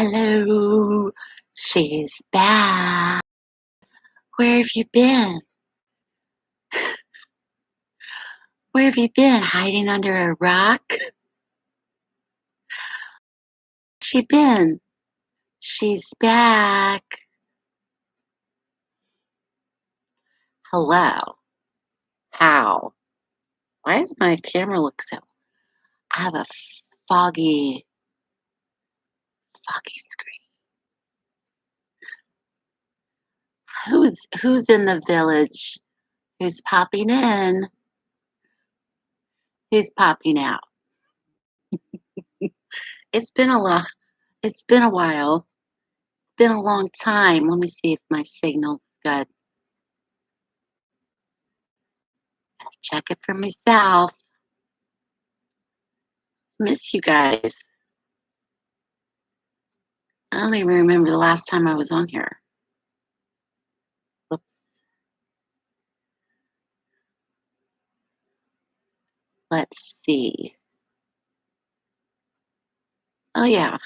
Hello, she's back. Where have you been? Where have you been? Hiding under a rock? She been? She's back. Hello. How? Why does my camera look so? I have a foggy screen. Who's in the village? Who's popping in? Who's popping out? It's been a lot. It's been a while. It's been a long time. Let me see if my signal's good. Check it for myself. Miss you guys. I don't even remember the last time I was on here. Whoops. Let's see. Oh, yeah.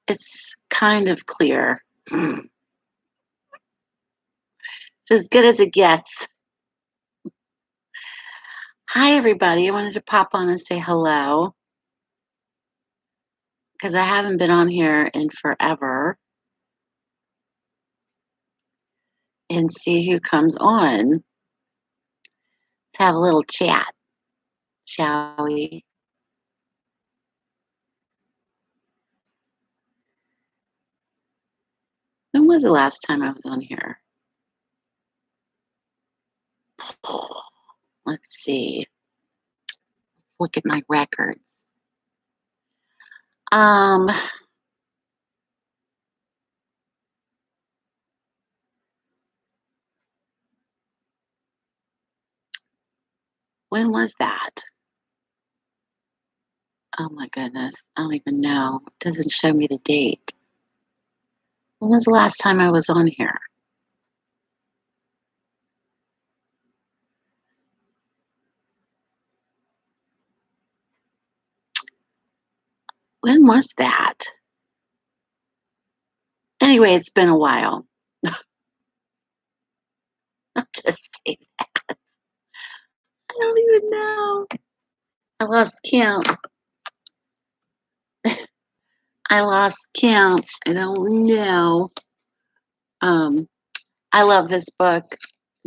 It's kind of clear. It's as good as it gets. Hi, everybody. I wanted to pop on and say hello because I haven't been on here in forever and see who comes on. Let's have a little chat, shall we? When was the last time I was on here? Let's see. Let's look at my records. When was that? Oh my goodness. I don't even know. It doesn't show me the date. When was the last time I was on here? When was that? Anyway, it's been a while. I'll just say that. I don't even know. I lost count. I lost count. I don't know. I love this book,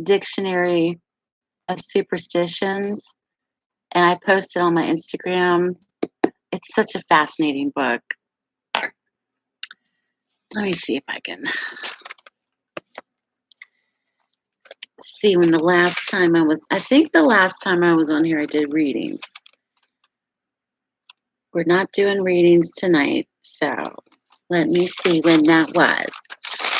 Dictionary of Superstitions, and I posted on my Instagram. It's such a fascinating book. Let me see if I can see when the last time I think the last time I was on here, I did readings. We're not doing readings tonight, so let me see when that was.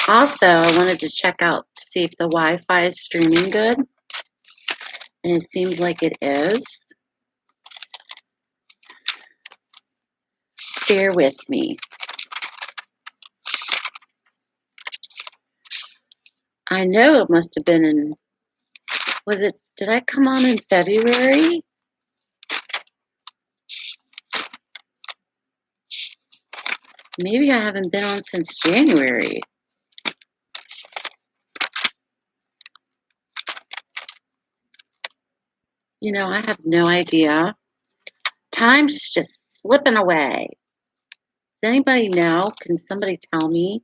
Also, I wanted to check out to see if the Wi-Fi is streaming good, and it seems like it is. Bear with me. I know it must have been in, did I come on in February? Maybe I haven't been on since January. You know, I have no idea. Time's just slipping away. Does anybody know? Can somebody tell me?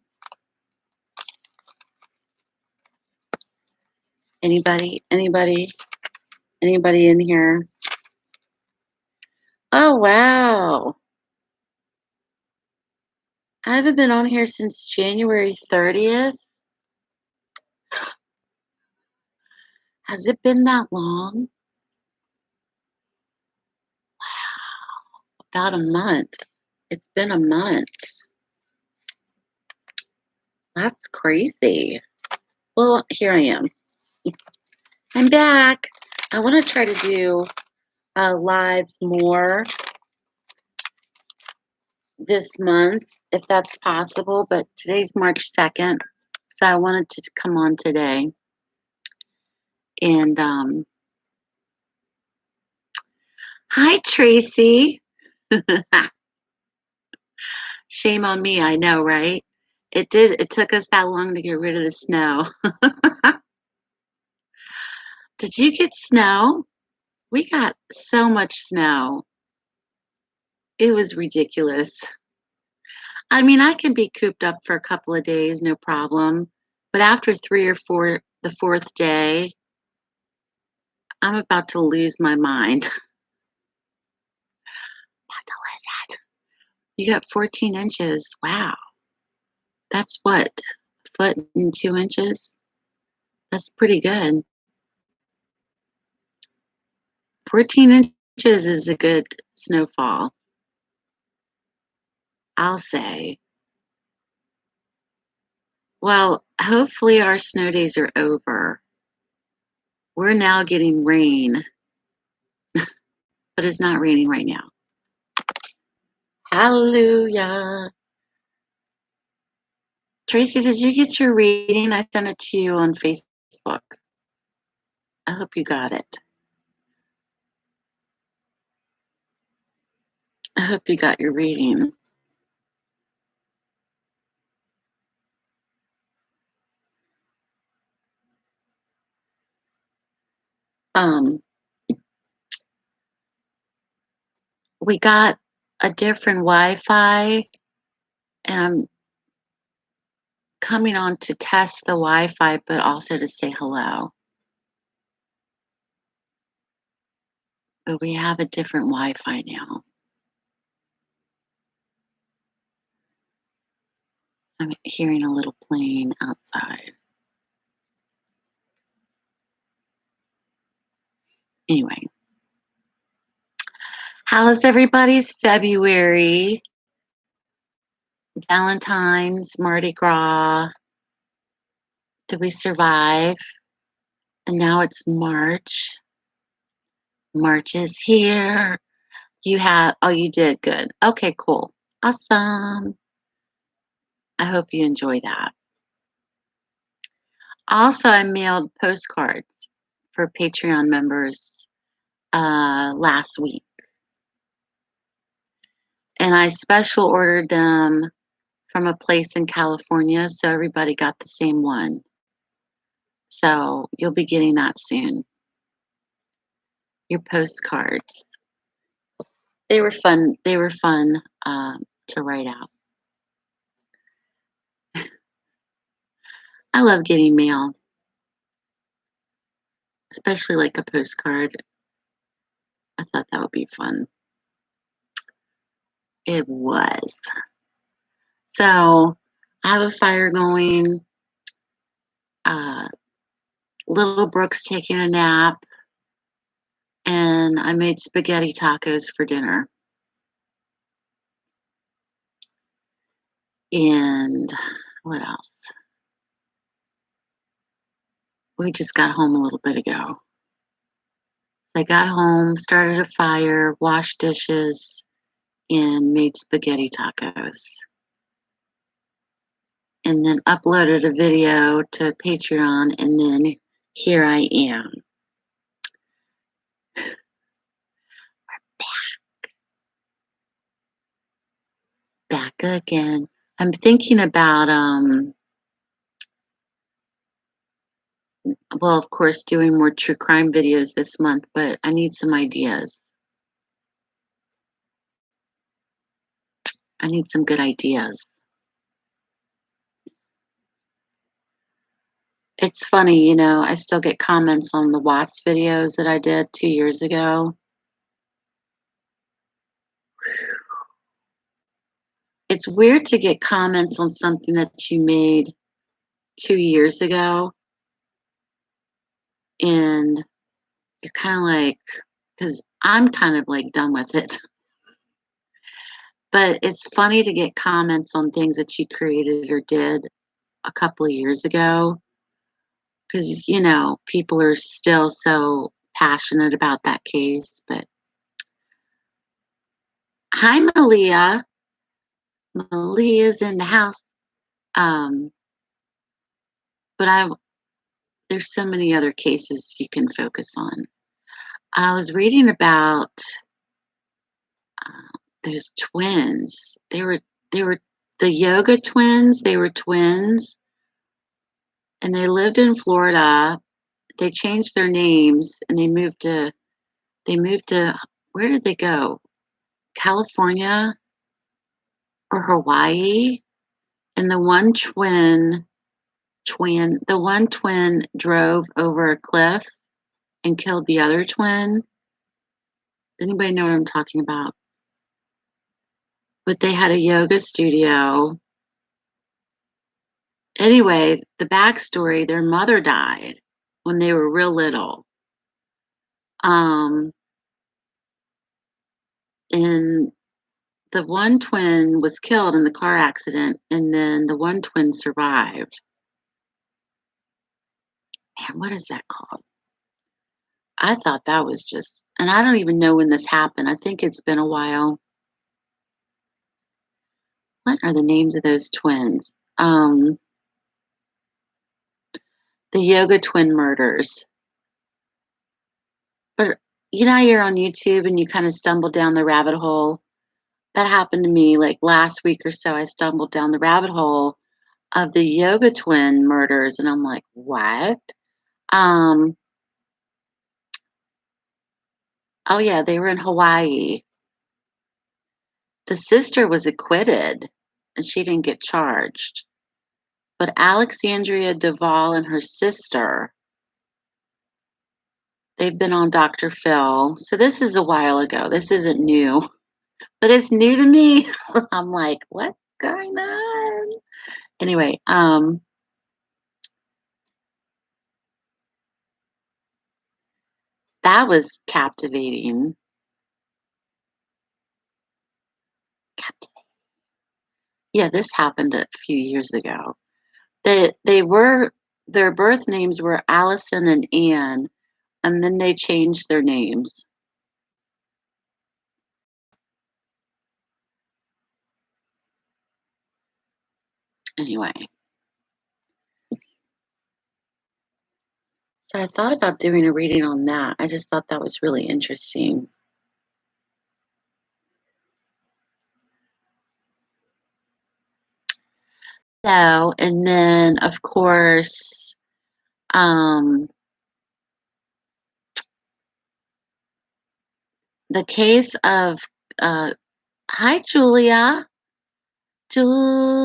Anybody in here? Oh, wow. I haven't been on here since January 30th. Has it been that long? Wow. About a month. It's been a month. That's crazy. Well, here I am. I'm back. I want to try to do lives more this month, if that's possible, but today's March 2nd, so I wanted to come on today. And hi, Tracy. Shame on me, I know, right? It took us that long to get rid of the snow. Did you get snow? We got so much snow. It was ridiculous. I mean, I can be cooped up for a couple of days, no problem. But after 3 or 4, the 4th day, I'm about to lose my mind. About to lose it. You got 14 inches. Wow. That's what? A foot and 2 inches? That's pretty good. 14 inches is a good snowfall, I'll say. Well, hopefully our snow days are over. We're now getting rain, but it's not raining right now. Hallelujah. Tracy, did you get your reading? I sent it to you on Facebook. I hope you got it. I hope you got your reading. Um, we got a different Wi-Fi, and I'm coming on to test the Wi-Fi, but also to say hello. But we have a different Wi-Fi now. I'm hearing a little plane outside. Anyway, how's everybody's February? Valentine's, Mardi Gras. Did we survive? And now it's March. March is here. Oh, you did good. Okay, cool. Awesome. I hope you enjoy that. Also, I mailed postcards for Patreon members last week. And I special ordered them from a place in California, so everybody got the same one. So you'll be getting that soon. Your postcards. They were fun. They were fun to write out. I love getting mail, especially like a postcard. I thought that would be fun. It was. So I have a fire going. Little Brooke's taking a nap, and I made spaghetti tacos for dinner. And what else? We just got home a little bit ago. I got home, started a fire, washed dishes, and made spaghetti tacos. And then uploaded a video to Patreon, and then here I am. Back again. I'm thinking about well, of course, doing more true crime videos this month, but I need some ideas. I need some good ideas. It's funny, I still get comments on the Watts videos that I did 2 years ago. It's weird to get comments on something that you made 2 years ago, and you're kind of like, because I'm kind of like done with it. But it's funny to get comments on things that you created or did a couple of years ago, because, people are still so passionate about that case. But hi, Malia. Malia's in the house. But there's so many other cases you can focus on. I was reading about those twins. They were the yoga twins. They were twins, and they lived in Florida. They changed their names and they moved to where did they go? California or Hawaii? And the one twin drove over a cliff and killed the other twin. Anybody know what I'm talking about? But they had a yoga studio. Anyway, the backstory, their mother died when they were real little. Um, and the one twin was killed in the car accident, and then the one twin survived. Man, what is that called? I thought that was just, and I don't even know when this happened. I think it's been a while. What are the names of those twins? The yoga twin murders. But how you're on YouTube and you kind of stumble down the rabbit hole. That happened to me like last week or so. I stumbled down the rabbit hole of the yoga twin murders, and I'm like, what? Um, oh yeah, they were in Hawaii. The sister was acquitted, and she didn't get charged. But Alexandria Duvall and her sister, they've been on Dr. Phil. So this is a while ago. This isn't new, but it's new to me. I'm like, what's going on? Anyway, that was captivating. Yeah, this happened a few years ago. Their birth names were Allison and Anne, and then they changed their names. Anyway, so I thought about doing a reading on that. I just thought that was really interesting. So, and then of course, um, the case of hi Julia. Julia.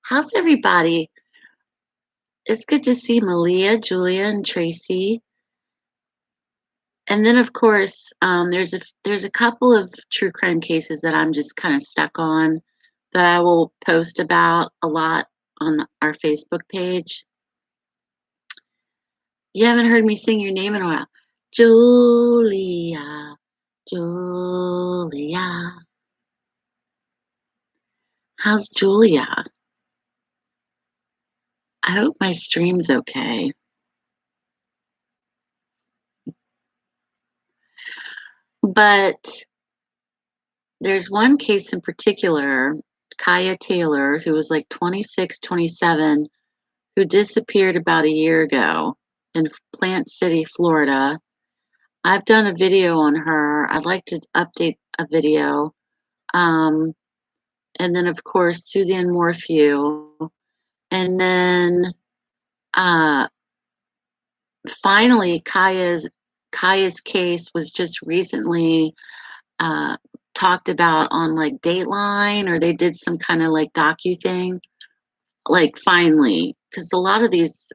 How's everybody? It's good to see Malia, Julia, and Tracy. And then, of course, there's a couple of true crime cases that I'm just kind of stuck on that I will post about a lot on our Facebook page. You haven't heard me sing your name in a while. Julia, Julia. How's Julia? I hope my stream's okay. But there's one case in particular, Kaya Taylor, who was like 26, 27, who disappeared about a year ago in Plant City, Florida. I've done a video on her. I'd like to update a video. Um, and then, of course, Suzanne Morphew. And then uh, finally, Kaya's case was just recently uh, talked about on like Dateline, or they did some kind of like docu thing. Like finally, because a lot of these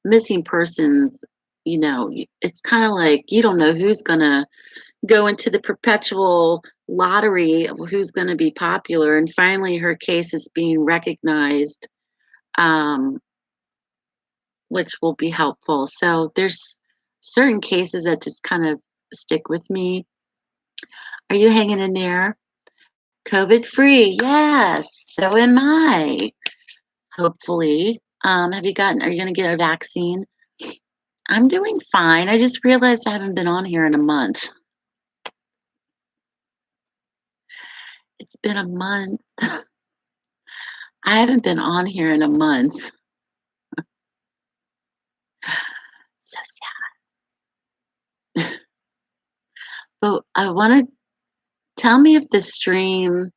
missing persons, it's kind of like you don't know who's gonna go into the perpetual lottery of who's gonna be popular. And finally, her case is being recognized, um, which will be helpful. So there's certain cases that just kind of stick with me. Are you hanging in there? COVID free, yes. So am I. Hopefully. Are you going to get a vaccine? I'm doing fine. I just realized I haven't been on here in a month. It's been a month. I haven't been on here in a month. So sad. But I want to Tell me if the stream.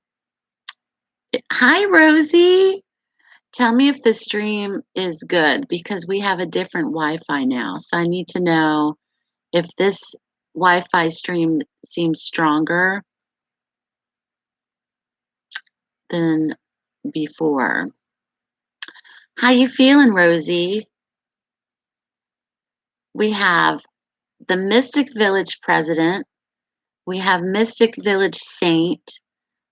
Hi, Rosie. Tell me if the stream is good because we have a different Wi-Fi now. So I need to know if this Wi-Fi stream seems stronger than before. How you feeling, Rosie? We have the Mystic Village president. We have Mystic Village saint.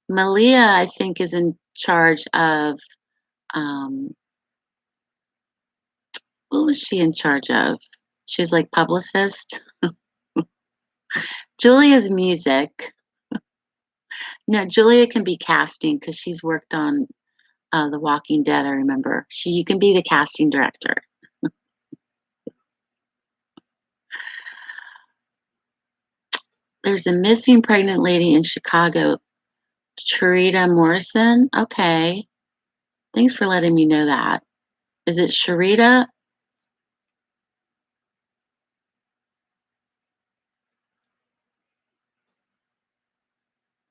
Malia, I think, is in charge of, um, what was she in charge of? She's like publicist. Julia's music. No, Julia can be casting because she's worked on The Walking Dead. I remember you can be the casting director. There's a missing pregnant lady in Chicago, Sharita Morrison. Okay, thanks for letting me know that. Is it Sharita?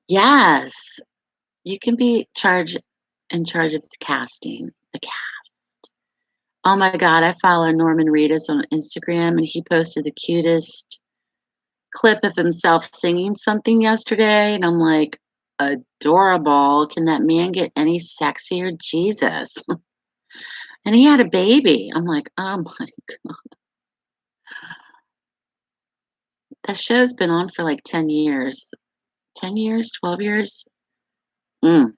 Yes, you can be in charge of the casting. The cast. Oh my God, I follow Norman Reedus on Instagram, and he posted the cutest clip of himself singing something yesterday, and I'm like, adorable. Can that man get any sexier? Jesus. And he had a baby. I'm like, oh my God. That show's been on for like 10 years. 10 years, 12 years? Mm,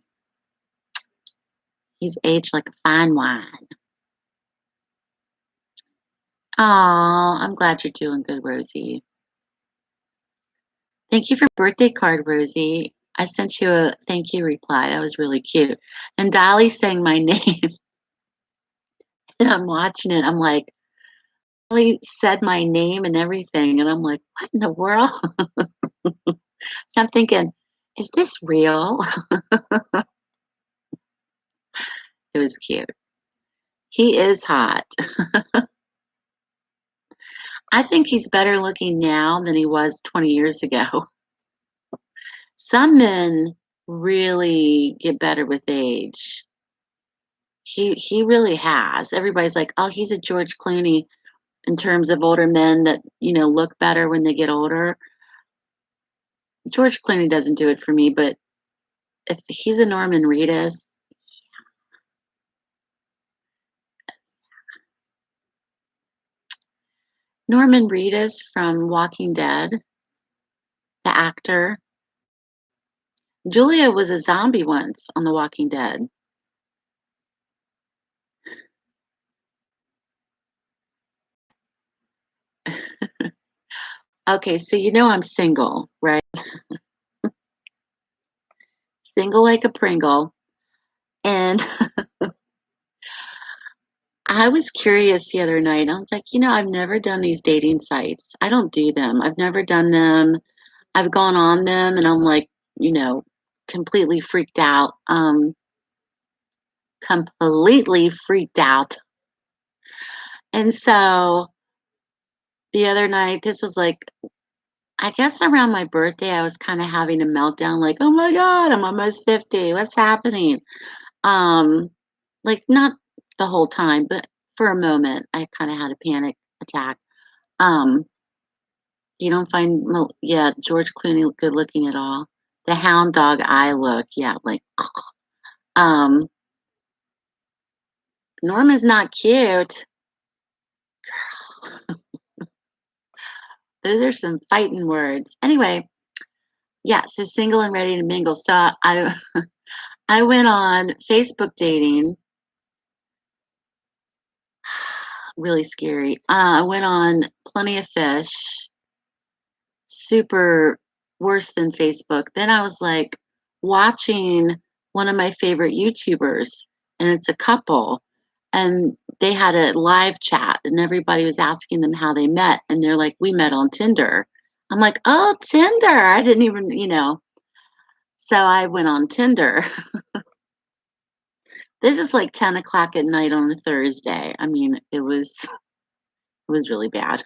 he's aged like a fine wine. Oh, I'm glad you're doing good, Rosie. Thank you for your birthday card, Rosie. I sent you a thank you reply. That was really cute. And Dolly sang my name, and I'm watching it. I'm like, Dolly said my name and everything. And I'm like, what in the world? I'm thinking, is this real? It was cute. He is hot. I think he's better looking now than he was 20 years ago. Some men really get better with age. He really has. Everybody's like, "Oh, he's a George Clooney in terms of older men that, look better when they get older." George Clooney doesn't do it for me, but if he's a Norman Reedus, Norman Reedus from Walking Dead, the actor. Julia was a zombie once on The Walking Dead. Okay, so I'm single, right? Single like a Pringle. And I was curious the other night. I was like, I've never done these dating sites. I don't do them. I've never done them. I've gone on them and I'm like, you know, completely freaked out. Completely freaked out. And so the other night, this was like, I guess around my birthday, I was kind of having a meltdown, like, oh my God, I'm almost 50. What's happening? Um, like not the whole time, but for a moment, I kind of had a panic attack. Um, you don't find, yeah, George Clooney good looking at all. The hound dog eye look, yeah, like, um, Norma's not cute. Those are some fighting words. Anyway, yeah, so single and ready to mingle. So I I went on Facebook dating. Really scary. I went on Plenty of Fish. Super worse than Facebook. Then I was like watching one of my favorite YouTubers, and it's a couple, and they had a live chat, and everybody was asking them how they met, and they're like, "We met on Tinder." I'm like, "Oh, Tinder!" I didn't even. So I went on Tinder. This is like 10 o'clock at night on a Thursday. I mean, it was really bad.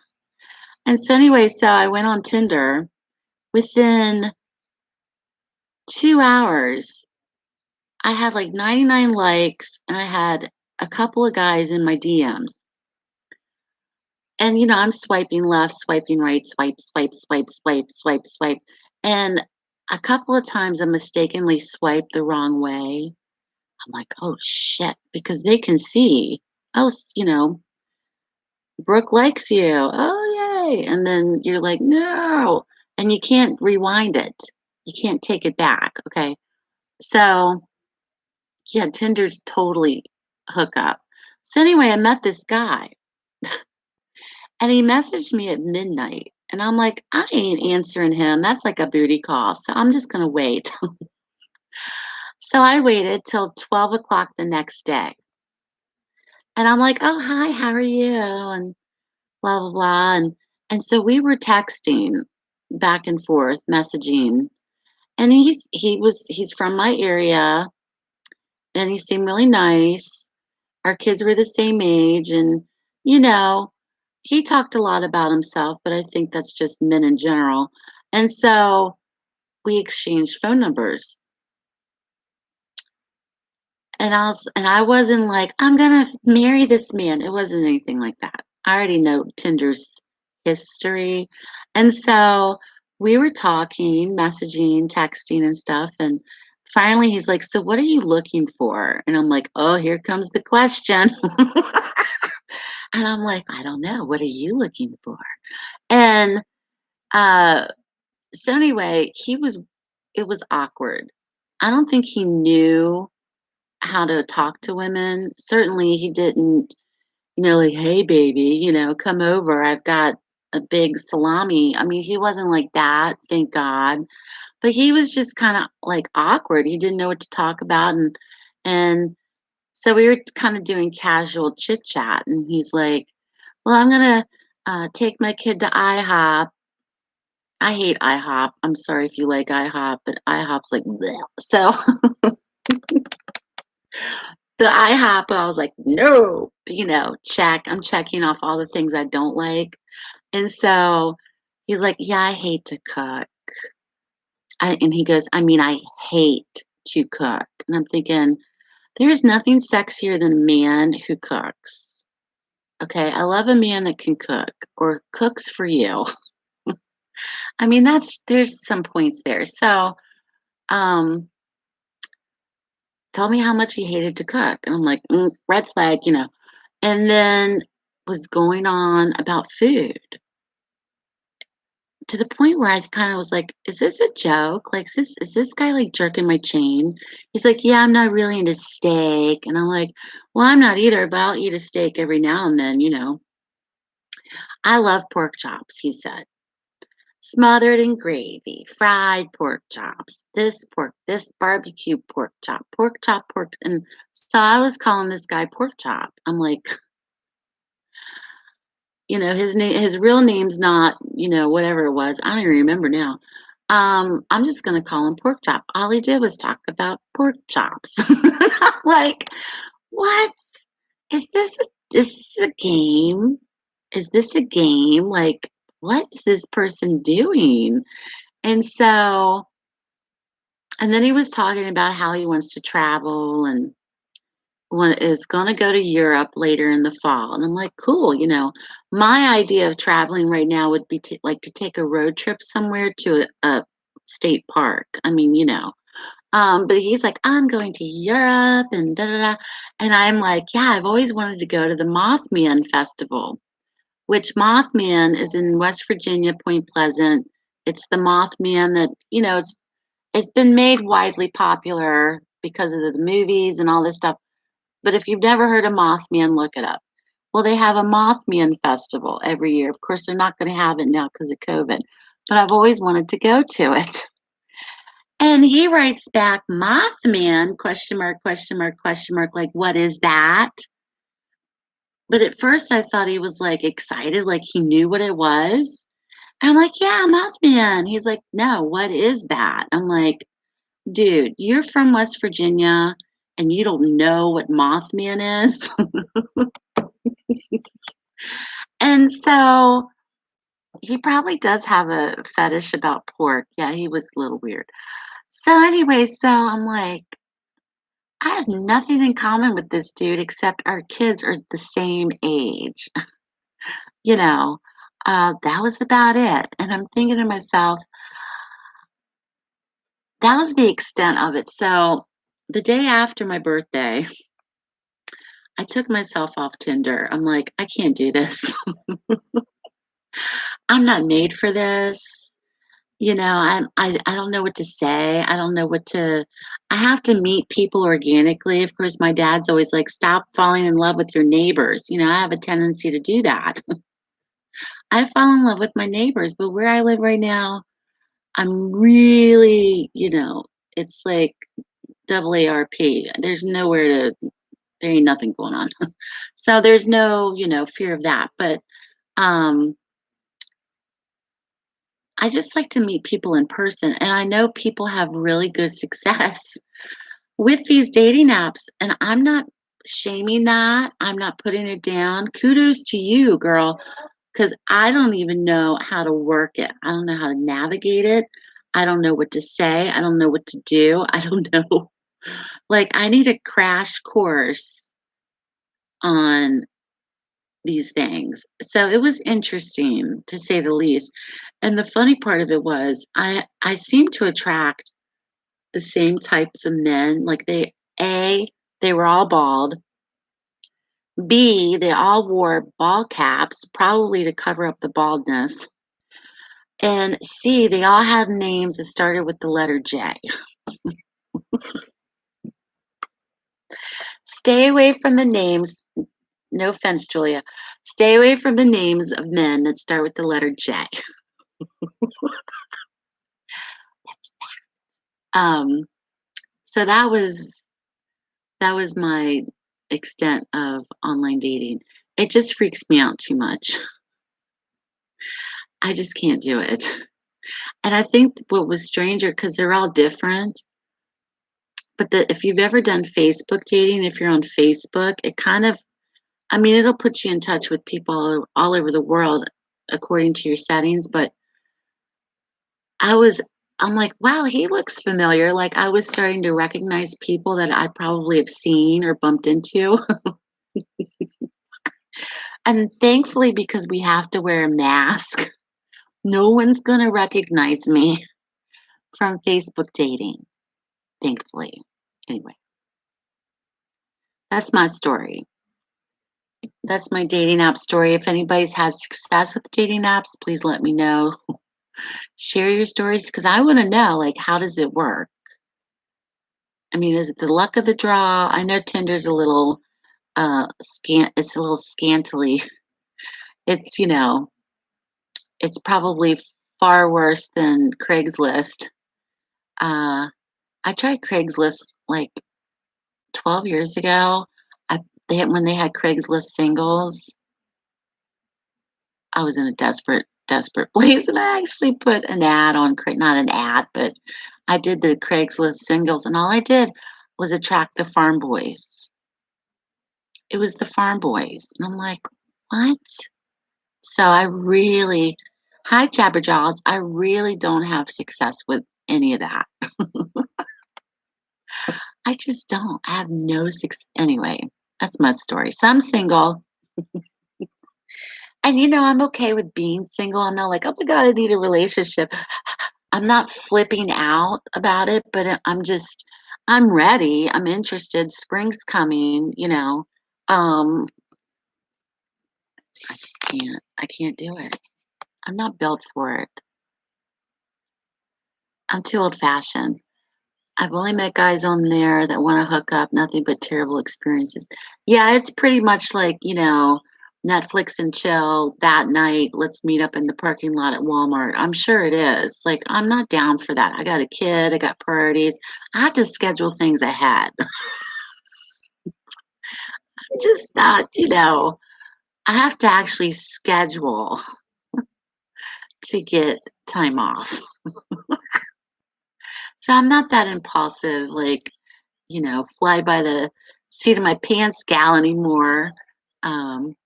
And so anyway, so I went on Tinder. Within 2 hours, I had like 99 likes and I had a couple of guys in my DMs. And, I'm swiping left, swiping right, swipe, swipe, swipe, swipe, swipe, swipe. And a couple of times I mistakenly swiped the wrong way. I'm like, oh shit, because they can see, oh, Brooke likes you. Oh, yay. And then you're like, no. And you can't rewind it. You can't take it back. Okay. So, yeah, Tinder's totally hook up. So, anyway, I met this guy and he messaged me at midnight. And I'm like, I ain't answering him. That's like a booty call. So, I'm just going to wait. So, I waited till 12 o'clock the next day. And I'm like, oh, hi, how are you? And blah, blah, blah. And so we were texting back and forth, messaging. And he's from my area and he seemed really nice. Our kids were the same age and you know, he talked a lot about himself, but I think that's just men in general. And so we exchanged phone numbers. And I wasn't like, I'm gonna marry this man. It wasn't anything like that. I already know Tinder's history. And so we were talking, messaging, texting and stuff. And finally he's like, so what are you looking for? And I'm like, oh, here comes the question. And I'm like, I don't know. What are you looking for? And uh so anyway, it was awkward. I don't think he knew how to talk to women. Certainly he didn't, like, hey baby, come over. I've got a big salami. I mean, he wasn't like that, thank God. But he was just kind of like awkward. He didn't know what to talk about and so we were kind of doing casual chit chat and he's like, well, I'm gonna take my kid to IHOP. I hate IHOP. I'm sorry if you like IHOP, but IHOP's like bleh. So the IHOP, I was like, no, check. I'm checking off all the things I don't like. And so he's like, yeah, I hate to cook. And he goes, I mean, I hate to cook. And I'm thinking, there's nothing sexier than a man who cooks. Okay. I love a man that can cook or cooks for you. I mean, there's some points there. So, um, tell me how much he hated to cook. And I'm like, red flag. And then was going on about food to the point where I kind of was like, is this a joke? Like, is this guy like jerking my chain? He's like, yeah, I'm not really into steak. And I'm like, well, I'm not either, but I'll eat a steak every now and then. I love pork chops, he said. Smothered in gravy, fried pork chops, this barbecue pork chop, pork. And so I was calling this guy pork chop. I'm like, his real name's not, whatever it was. I don't even remember now. I'm just gonna call him pork chop. All he did was talk about pork chops. I'm like, what? Is this a game? Is this a game? Like, what is this person doing? And so, and then he was talking about how he wants to travel and is going to go to Europe later in the fall. And I'm like, cool. My idea of traveling right now would be like to take a road trip somewhere to a state park. I mean, but he's like, I'm going to Europe and da da da. And I'm like, yeah, I've always wanted to go to the Mothman Festival, which Mothman is in West Virginia, Point Pleasant. It's the Mothman that, it's been made widely popular because of the movies and all this stuff. But if you've never heard of Mothman, look it up. Well, they have a Mothman festival every year. Of course, they're not going to have it now because of COVID, but I've always wanted to go to it. And he writes back, Mothman, question mark, question mark, question mark, like, what is that? But at first I thought he was like excited, like he knew what it was. And I'm like, yeah, Mothman. He's like, no, what is that? I'm like, dude, you're from West Virginia and you don't know what Mothman is? And so he probably does have a fetish about pork. Yeah, he was a little weird. So anyway, so I'm like, I have nothing in common with this dude except our kids are the same age, you know. That was about it. And I'm thinking to myself, that was the extent of it. So the day after my birthday, I took myself off Tinder. I'm like, I can't do this. I'm not made for this. I don't know what to say. I don't know what to I have to meet people organically. Of course, my dad's always like, "Stop falling in love with your neighbors." I have a tendency to do that. I fall in love with my neighbors, but where I live right now, I'm really, it's like double ARP. There ain't nothing going on. So there's no, fear of that. But um I just like to meet people in person, and I know people have really good success with these dating apps, and I'm not shaming that. I'm not putting it down. Kudos to you, girl, because I don't even know how to work it. I don't know how to navigate it. I don't know what to say. I don't know what to do. I don't know. Like, I need a crash course on these things. So it was interesting to say the least. And the funny part of it was I seem to attract the same types of men. Like they were all bald. B, they all wore ball caps, probably to cover up the baldness. And C, they all had names that started with the letter J. Stay away from the names. No offense, Julia. Stay away from the names of men that start with the letter J. Um, so that was my extent of online dating. It just freaks me out too much. I just can't do it. And I think what was stranger because they're all different. But if you've ever done Facebook dating, if you're on Facebook, I mean, it'll put you in touch with people all over the world according to your settings. But I was, I'm like, wow, he looks familiar. Like I was starting to recognize people that I probably have seen or bumped into. And thankfully, because we have to wear a mask, no one's going to recognize me from Facebook dating, thankfully. Anyway, that's my story. That's my dating app story. If anybody's had success with dating apps, please let me know. Share your stories because I want to know, like, how does it work? I mean, is it the luck of the draw? I know Tinder's a little it's a little scantily. It's, it's probably far worse than Craigslist. Uh I tried Craigslist like 12 years ago. When they had Craigslist singles, I was in a desperate place, and I actually put an ad on not an ad, but I did the Craigslist singles, and all I did was attract the farm boys. It was the farm boys, and I'm like, "What?" So I really hi, Jabberjaws, I really don't have success with any of that. I just don't. I have no success. Anyway, that's my story. So I'm single. And I'm okay with being single. I'm not like, oh my God, I need a relationship. I'm not flipping out about it, but I'm ready. I'm interested. Spring's coming. Um, I just can't. I can't do it. I'm not built for it. I'm too old fashioned. I've only met guys on there that want to hook up, nothing but terrible experiences. Yeah, it's pretty much like, Netflix and chill that night. Let's meet up in the parking lot at Walmart. I'm sure it is. Like, I'm not down for that. I got a kid, I got priorities. I have to schedule things ahead. I'm just not. I have to actually schedule to get time off. So I'm not that impulsive, like, fly by the seat of my pants gal anymore. Um,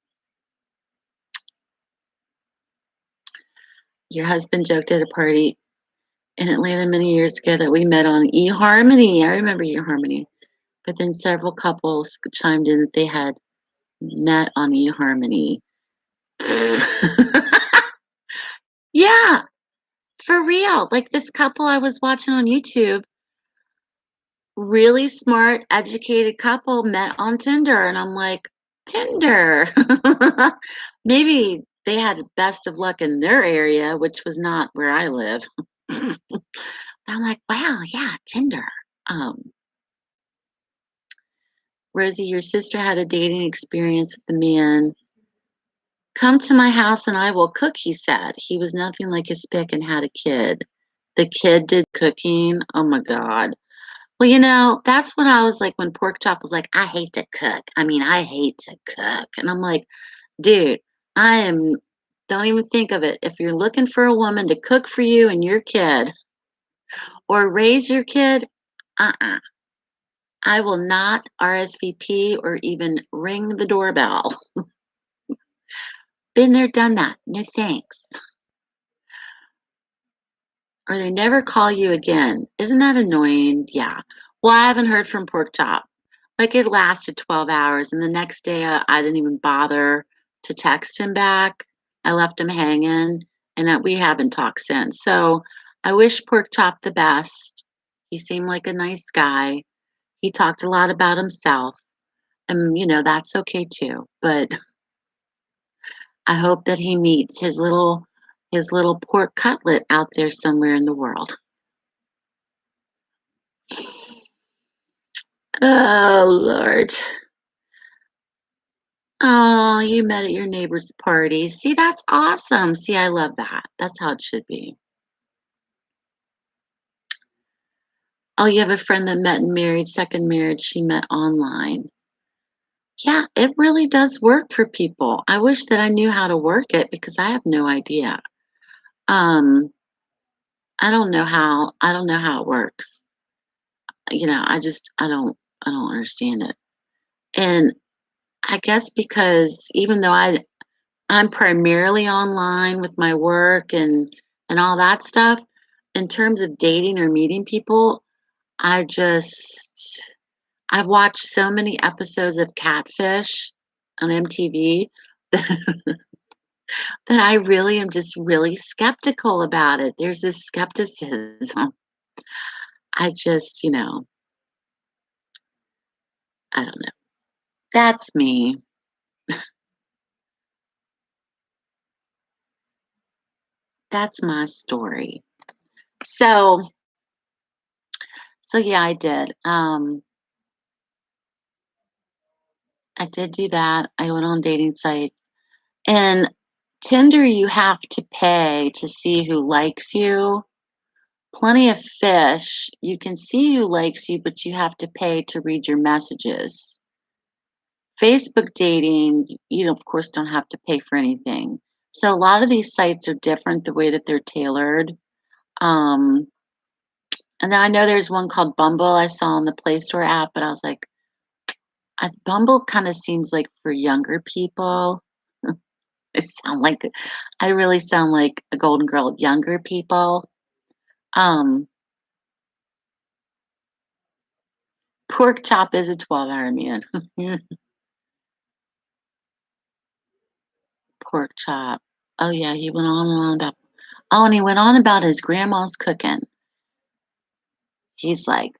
your husband joked at a party. in Atlanta many years ago that we met on eHarmony. I remember eHarmony. But then several couples chimed in that they had met on eHarmony. Yeah, for real. Like this couple I was watching on YouTube, really smart, educated couple met on Tinder. And I'm like, Tinder. Maybe they had best of luck in their area, which was not where I live. I'm like, wow, yeah, Tinder. Um, Rosie, your sister had a dating experience with the man. Come to my house and I will cook, he said. He was nothing like his spick and had a kid. The kid did cooking. Oh my God. Well, that's when I was like, when Pork Chop was like, I hate to cook. I mean, I hate to cook. And I'm like, dude, don't even think of it. If you're looking for a woman to cook for you and your kid or raise your kid, uh-uh. I will not RSVP or even ring the doorbell. Been there, done that. No thanks. Or they never call you again. Isn't that annoying? Yeah. Well, I haven't heard from Pork Chop. Like it lasted 12 hours, and the next day I didn't even bother to text him back. I left him hanging, and we haven't talked since. So I wish Pork Chop the best. He seemed like a nice guy. He talked a lot about himself, and that's okay too. But I hope that he meets his little pork cutlet out there somewhere in the world. Oh Lord. Oh, you met at your neighbor's party. See, that's awesome. See, I love that. That's how it should be. Oh, you have a friend that met and married, second marriage, she met online. Yeah, it really does work for people. I wish that I knew how to work it because I have no idea. Um, I don't know how it works. I don't understand it. And I guess because even though I'm primarily online with my work and all that stuff. In terms of dating or meeting people, I've watched so many episodes of Catfish on MTV that I really am just really skeptical about it. There's this skepticism. I just, I don't know. That's me. That's my story. So, so yeah, I did. I did do that. I went on dating sites. And Tinder, you have to pay to see who likes you. Plenty of Fish, you can see who likes you, but you have to pay to read your messages. Facebook dating, you of course don't have to pay for anything. So a lot of these sites are different the way that they're tailored. Um, and then I know there's one called Bumble I saw on the Play Store app, but I was like, Bumble kind of seems like for younger people. I sound like I really sound like a golden girl. Younger people. Um, Pork Chop is a 12-hour man. Pork Chop. Oh yeah, he went on and on about. Oh, and he went on about his grandma's cooking. He's like,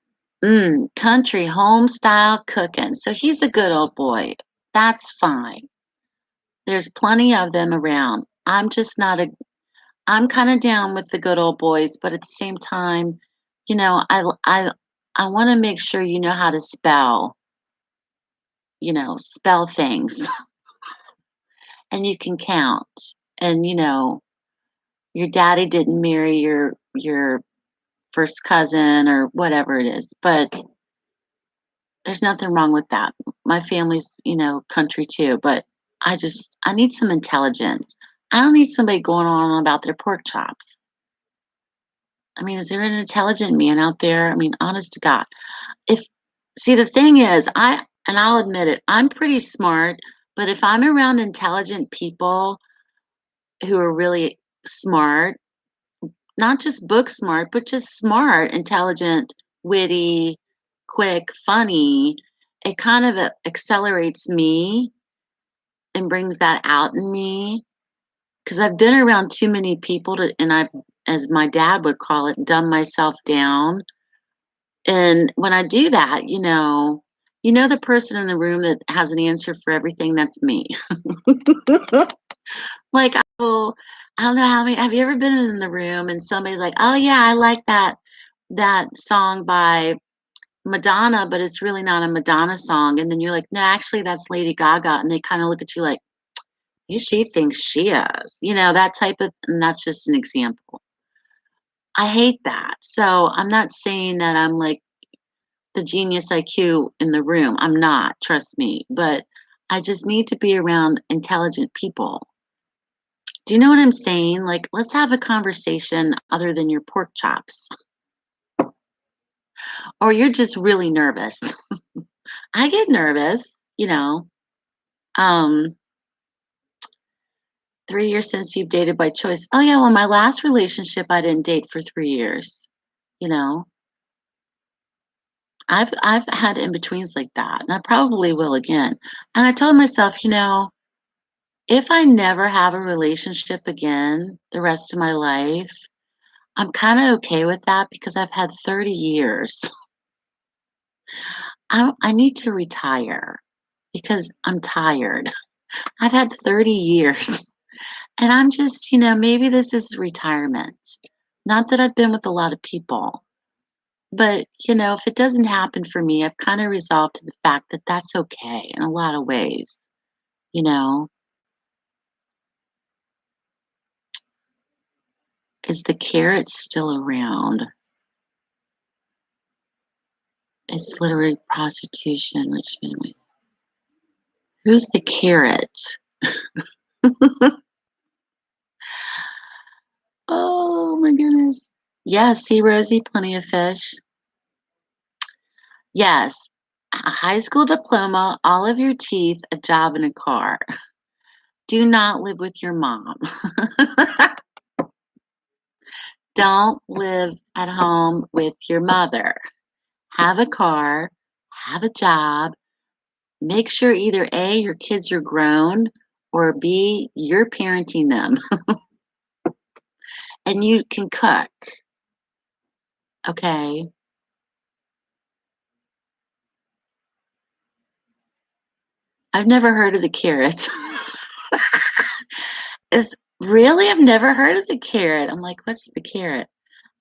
country home style cooking. So he's a good old boy. That's fine. There's plenty of them around. I'm just not a. I'm kind of down with the good old boys, but at the same time, I want to make sure you know how to spell things and you can count. And your daddy didn't marry your first cousin or whatever it is, but there's nothing wrong with that. My family's, country too, but I need some intelligence. I don't need somebody going on about their pork chops. I mean, is there an intelligent man out there? I mean, honest to God. If See, the thing is, I'll admit it, I'm pretty smart, but if I'm around intelligent people who are really smart, not just book smart, but just smart, intelligent, witty, quick, funny. It kind of accelerates me and brings that out in me because I've been around too many people to, and I've, as my dad would call it, dumb myself down. And when I do that, the person in the room that has an answer for everything, that's me. Like, I don't know how many, have you ever been in the room and somebody's like, oh yeah, I like that song by Madonna, but it's really not a Madonna song. And then you're like, no, actually that's Lady Gaga. And they kind of look at you like, who she thinks she is, that type of, and that's just an example. I hate that. So I'm not saying that I'm like the genius IQ in the room. I'm not, trust me. But I just need to be around intelligent people. Do you know what I'm saying? Like, let's have a conversation other than your pork chops. Or you're just really nervous. I get nervous. Um, 3 years since you've dated by choice. Oh yeah, well, my last relationship I didn't date for 3 years. You know, I've had in betweens like that, and I probably will again. And I told myself, if I never have a relationship again the rest of my life, I'm kind of okay with that because I've had 30 years. I need to retire because I'm tired. I've had 30 years and I'm just, maybe this is retirement. Not that I've been with a lot of people, but, if it doesn't happen for me, I've kind of resolved to the fact that that's okay in a lot of ways, you know? Is the carrot still around? It's literally prostitution, which means who's the carrot? Oh my goodness. Yes, see, Rosie, plenty of fish. Yes, a high school diploma, all of your teeth, a job, and a car. Do not live with your mom. Don't live at home with your mother. Have a car, have a job. Make sure either A, your kids are grown, or B, you're parenting them and you can cook. Okay. I've never heard of the carrot. Is really? I've never heard of the carrot. I'm like, what's the carrot?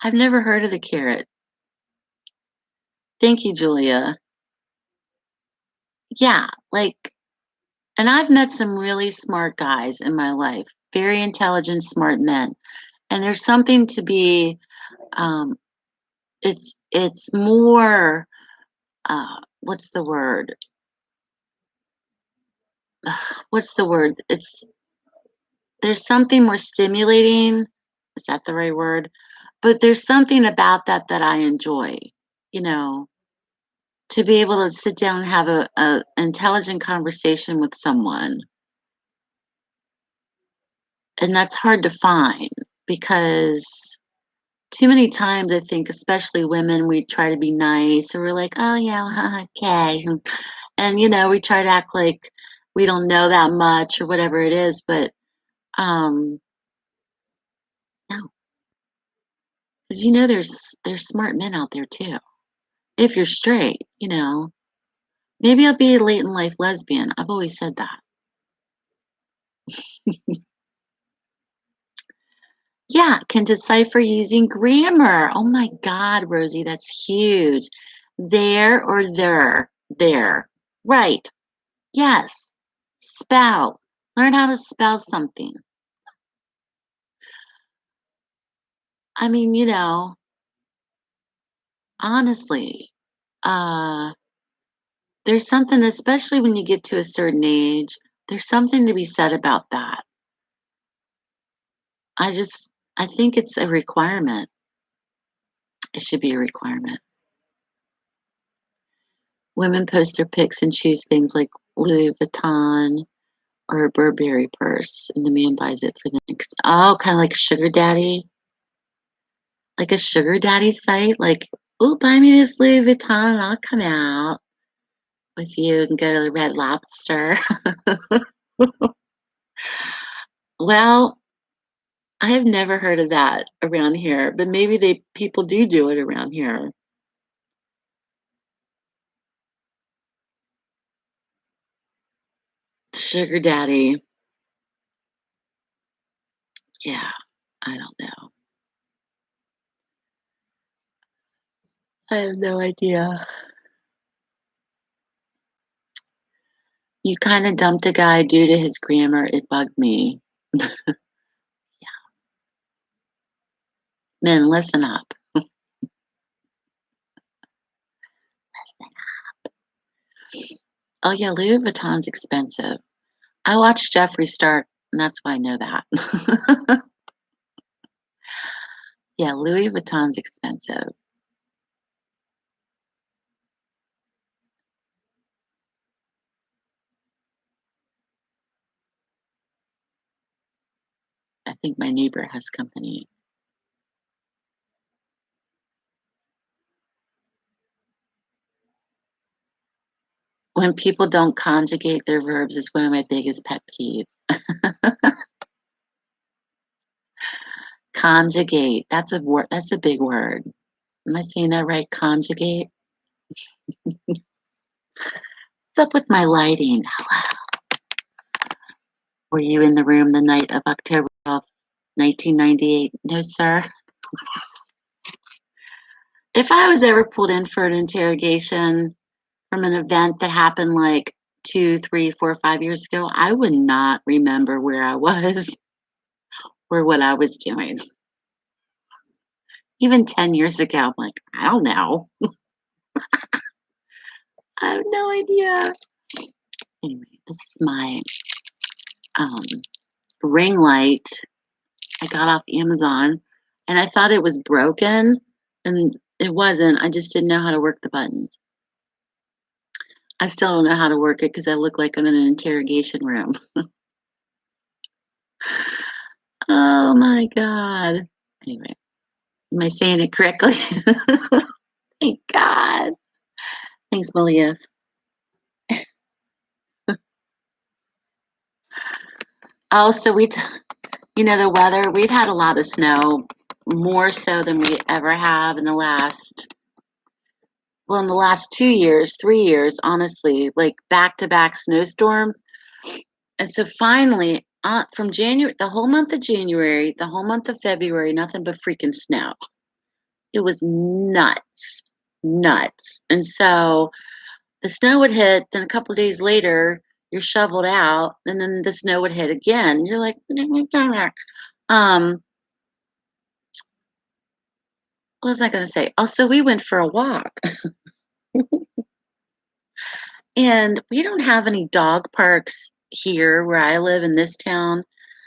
I've never heard of the carrot. Thank you, Julia. Yeah, like, and I've met some really smart guys in my life, very intelligent, smart men. And there's something to be, um, it's more, what's the word? What's the word? There's something more stimulating. Is that the right word? But there's something about that I enjoy, you know, to be able to sit down and have a intelligent conversation with someone. And that's hard to find because too many times I think, especially women, we try to be nice or we're like, oh yeah, okay. And we try to act like we don't know that much or whatever it is, but um no, because there's smart men out there too. If you're straight. Maybe I'll be a late in life lesbian. I've always said that. Yeah, can decipher using grammar. Oh my God, Rosie, that's huge. There or there. There. Right. Yes. Spell. Learn how to spell something. I mean, honestly, uh, there's something, especially when you get to a certain age, there's something to be said about that. I think it's a requirement. It should be a requirement. Women post their pics and choose things like Louis Vuitton or a Burberry purse, and the man buys it for the next. Oh, kind of like sugar daddy. Like a sugar daddy site, like, "Oh, buy me this Louis Vuitton and I'll come out with you and go to the Red Lobster." Well, I have never heard of that around here, but maybe they people do it around here. Sugar daddy. Yeah, I don't know. I have no idea. You kinda dumped a guy due to his grammar, it bugged me. Men, listen up. Listen. Oh, yeah, Louis Vuitton's expensive. I watched Jeffree Star, and that's why I know that. Yeah, Louis Vuitton's expensive. I think my neighbor has company. When people don't conjugate their verbs is one of my biggest pet peeves. Conjugate, that's a word, that's a big word. Am I saying that right? Conjugate? What's up with my lighting? Hello. Were you in the room the night of October 12th, 1998? No, sir. If I was ever pulled in for an interrogation from an event that happened like 2, 3, 4, 5 years ago, I would not remember where I was or what I was doing. Even 10 years ago, I'm like, I don't know. I have no idea. Anyway, this is my um, ring light I got off Amazon, and I thought it was broken, and it wasn't. I just didn't know how to work the buttons. I still don't know how to work it because I look like I'm in an interrogation room. Oh my God. Anyway, am I saying it correctly? Thank God. Thanks, Malia. Oh, so the weather, we've had a lot of snow, more so than we ever have in the last 2 years, 3 years, honestly, like back to back snowstorms. And so finally, from January, the whole month of January, the whole month of February, nothing but freaking snow. It was nuts, nuts. And so the snow would hit, then a couple of days later, you're shoveled out, and then the snow would hit again. You're like, what was I going to say? Also, we went for a walk, and we don't have any dog parks here where I live in this town.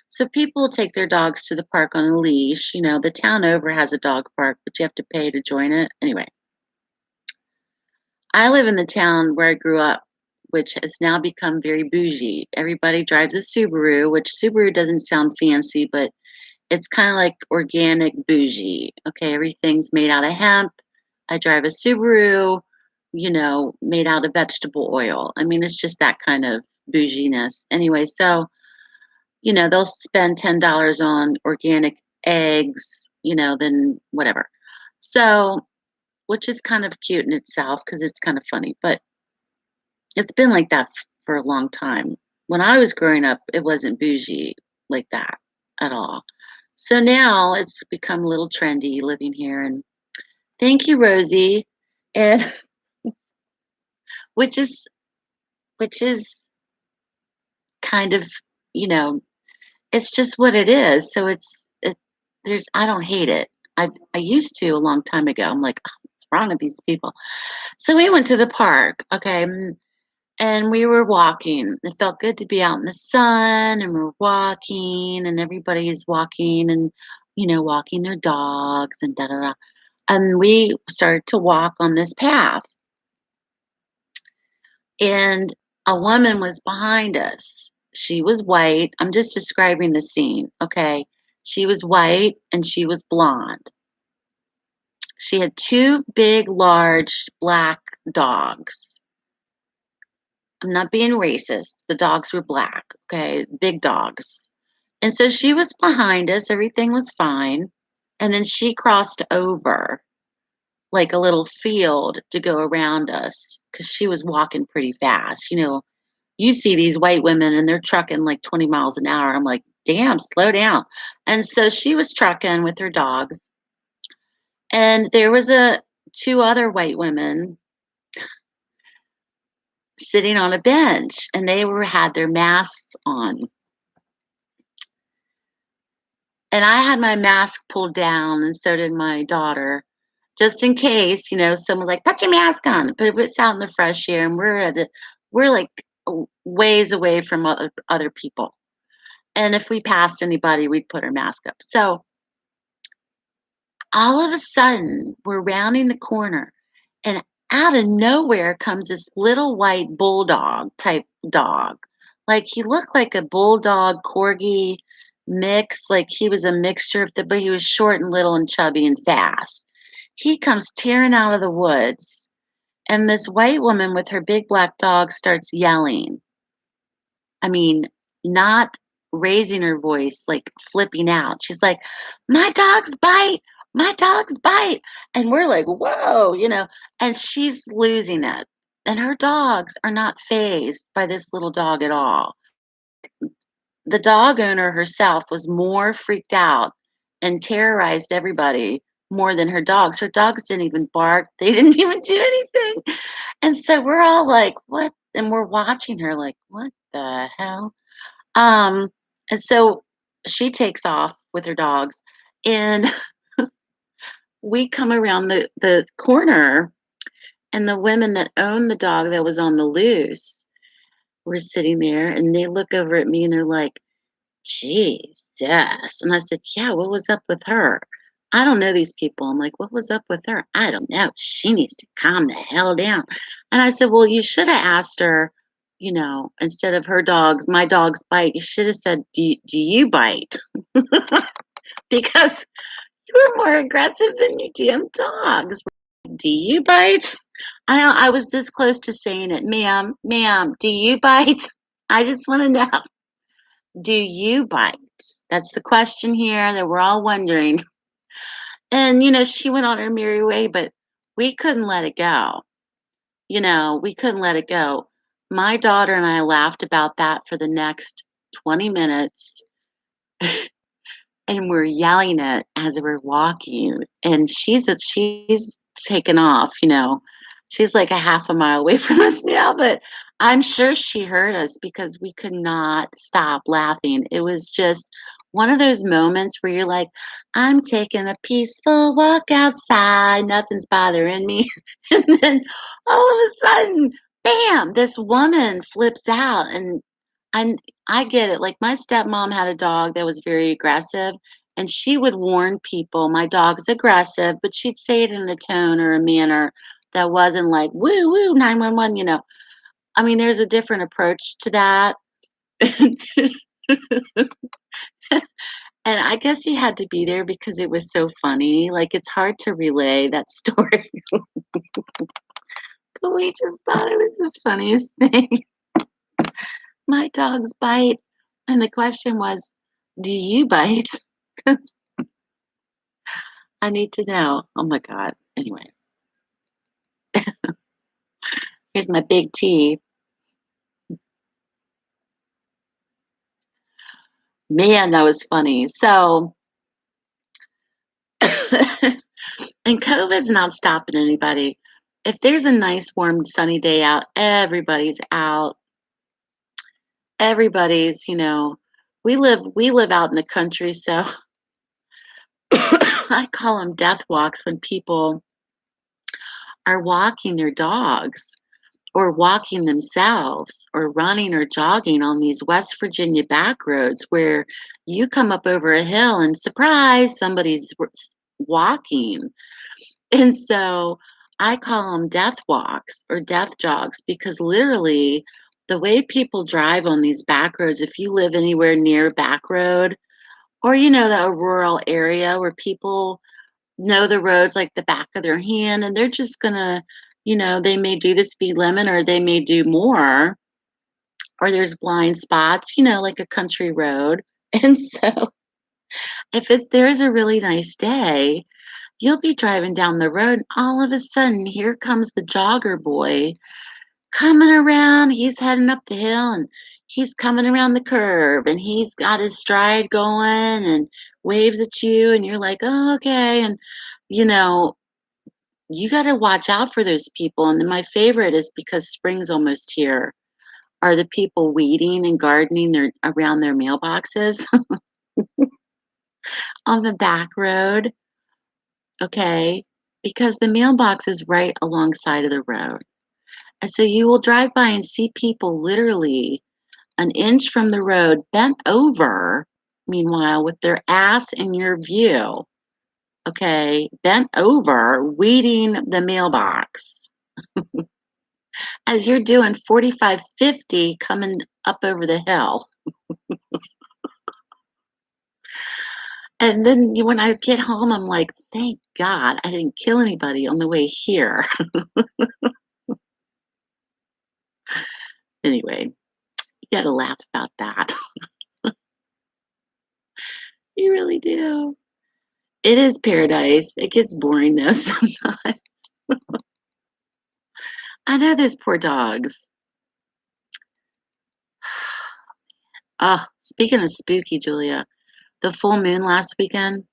So people take their dogs to the park on a leash. The town over has a dog park, but you have to pay to join it. Anyway, I live in the town where I grew up, which has now become very bougie. Everybody drives a Subaru, which Subaru doesn't sound fancy, but it's kind of like organic bougie. Okay, everything's made out of hemp. I drive a Subaru, made out of vegetable oil. I mean, it's just that kind of bouginess. Anyway, so, they'll spend $10 on organic eggs, then whatever. So, which is kind of cute in itself because it's kind of funny, but it's been like that for a long time. When I was growing up, it wasn't bougie like that at all. So now it's become a little trendy living here. And thank you, Rosie. And which is which is kind of, you know, it's just what it is. So there's I don't hate it. I used to a long time ago. I'm like, oh, what's wrong with these people? So we went to the park, okay, and we were walking. It felt good to be out in the sun, and we're walking, and everybody's walking and walking their dogs and da da da. And we started to walk on this path, and a woman was behind us. She was white. I'm just describing the scene, okay? She was white and she was blonde. She had two big, large black dogs. I'm not being racist. The dogs were black, okay? Big dogs. And so she was behind us. Everything was fine. And then she crossed over like a little field to go around us because she was walking pretty fast. You see these white women and they're trucking like 20 miles an hour. I'm like, damn, slow down. And so she was trucking with her dogs. And there was two other white women sitting on a bench and they had their masks on. And I had my mask pulled down and so did my daughter. Just in case, someone's like, put your mask on. But it's out in the fresh air and we're like ways away from other people. And if we passed anybody, we'd put our mask up. So all of a sudden, we're rounding the corner, and out of nowhere comes this little white bulldog type dog. Like he looked like a bulldog corgi mix, like he was a mixture of but he was short and little and chubby and fast. He comes tearing out of the woods, and this white woman with her big black dog starts yelling. I mean, not raising her voice, like flipping out. She's like, my dog's bite, my dog's bite. And we're like, whoa. And she's losing it. And her dogs are not fazed by this little dog at all. The dog owner herself was more freaked out and terrorized everybody more than her dogs. Her dogs didn't even bark, they didn't even do anything. And so we're all like, what? And we're watching her like, what the hell? Um, and so she takes off with her dogs, and we come around the corner, and the women that owned the dog that was on the loose were sitting there, and they look over at me and they're like, "Geez, yes." And I said, "Yeah, what was up with her?" I don't know these people. I'm like, "What was up with her?" I don't know. She needs to calm the hell down. And I said, "Well, you should have asked her, instead of her dogs, my dogs bite. You should have said, do you bite?" Because you were more aggressive than your damn dogs. Do you bite? I was this close to saying it, ma'am, do you bite? I just want to know, do you bite? That's the question here that we're all wondering. And, she went on her merry way, but we couldn't let it go. We couldn't let it go. My daughter and I laughed about that for the next 20 minutes and we're yelling it as we're walking. And she's taken off. She's like a half a mile away from us now, but I'm sure she heard us because we could not stop laughing. It was just one of those moments where you're like, I'm taking a peaceful walk outside, nothing's bothering me. And then all of a sudden, bam, this woman flips out and I get it. Like my stepmom had a dog that was very aggressive and she would warn people, my dog's aggressive, but she'd say it in a tone or a manner that wasn't like woo woo 911. I mean, there's a different approach to that. And I guess he had to be there because it was so funny. Like it's hard to relay that story. But we just thought it was the funniest thing. My dogs bite. And the question was, do you bite? I need to know. Oh my God. Anyway, here's my big T. Man, that was funny. So, and COVID's not stopping anybody. If there's a nice, warm, sunny day out, everybody's out. Everybody's. We live out in the country, so I call them death walks when people are walking their dogs or walking themselves or running or jogging on these West Virginia back roads where you come up over a hill and surprise, somebody's walking. And so I call them death walks or death jogs because literally the way people drive on these back roads, if you live anywhere near a back road or, that a rural area where people know the roads like the back of their hand, and they're just gonna, they may do the speed limit or they may do more, or there's blind spots, like a country road. And so if there's a really nice day, you'll be driving down the road and all of a sudden here comes the jogger boy coming around. He's heading up the hill and he's coming around the curve and he's got his stride going and waves at you and you're like, oh, okay. And you know, you got to watch out for those people. And then my favorite is because spring's almost here. Are the people weeding and gardening around their mailboxes on the back road? Okay, because the mailbox is right alongside of the road. And so you will drive by and see people literally an inch from the road bent over, meanwhile, with their ass in your view. Okay, bent over, weeding the mailbox as you're doing 45, 50 coming up over the hill. And then when I get home, I'm like, thank God I didn't kill anybody on the way here. Anyway, you got to laugh about that. You really do. It is paradise. It gets boring though sometimes. I know those poor dogs. Oh, speaking of spooky, Julia, the full moon last weekend.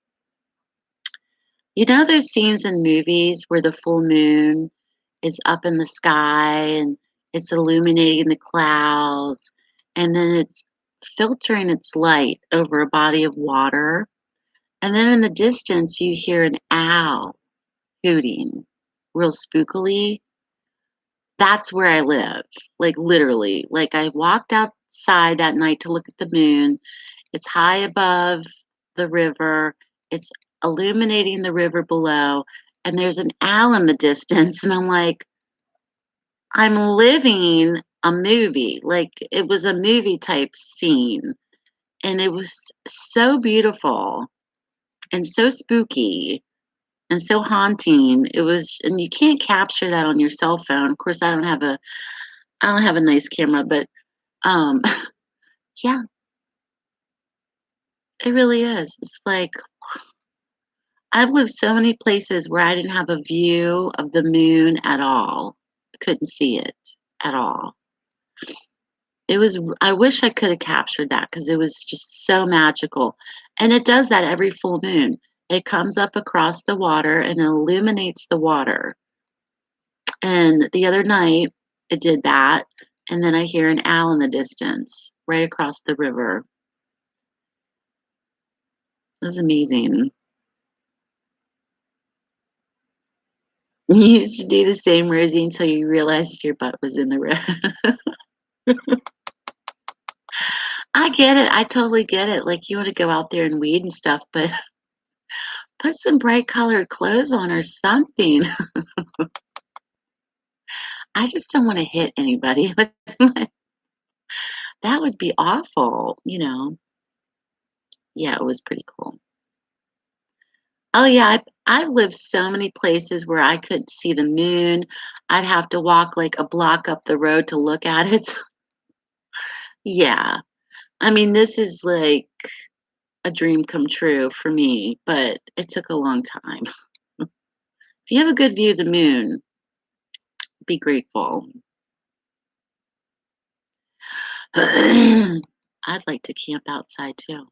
There's scenes in movies where the full moon is up in the sky and it's illuminating the clouds, and then it's filtering its light over a body of water. And then in the distance, you hear an owl hooting real spookily. That's where I live, like literally. Like I walked outside that night to look at the moon. It's high above the river. It's illuminating the river below, and there's an owl in the distance, and I'm like, I'm living a movie. Like it was a movie type scene, and it was so beautiful and so spooky and so haunting. It was, and you can't capture that on your cell phone. Of course, I don't have a nice camera, but um yeah, it really is. It's like I've lived so many places where I didn't have a view of the moon at all. I couldn't see it at all. I wish I could have captured that because it was just so magical. And it does that every full moon. It comes up across the water and illuminates the water. And the other night it did that. And then I hear an owl in the distance right across the river. It was amazing. You used to do the same, Rosie, until you realized your butt was in the road. I get it. I totally get it. Like you want to go out there and weed and stuff, but put some bright colored clothes on or something. I just don't want to hit anybody. That would be awful. Yeah, it was pretty cool. Oh yeah, I've lived so many places where I could see the moon. I'd have to walk like a block up the road to look at it. Yeah. I mean, this is like a dream come true for me, but it took a long time. If you have a good view of the moon, be grateful. I'd like to camp outside too.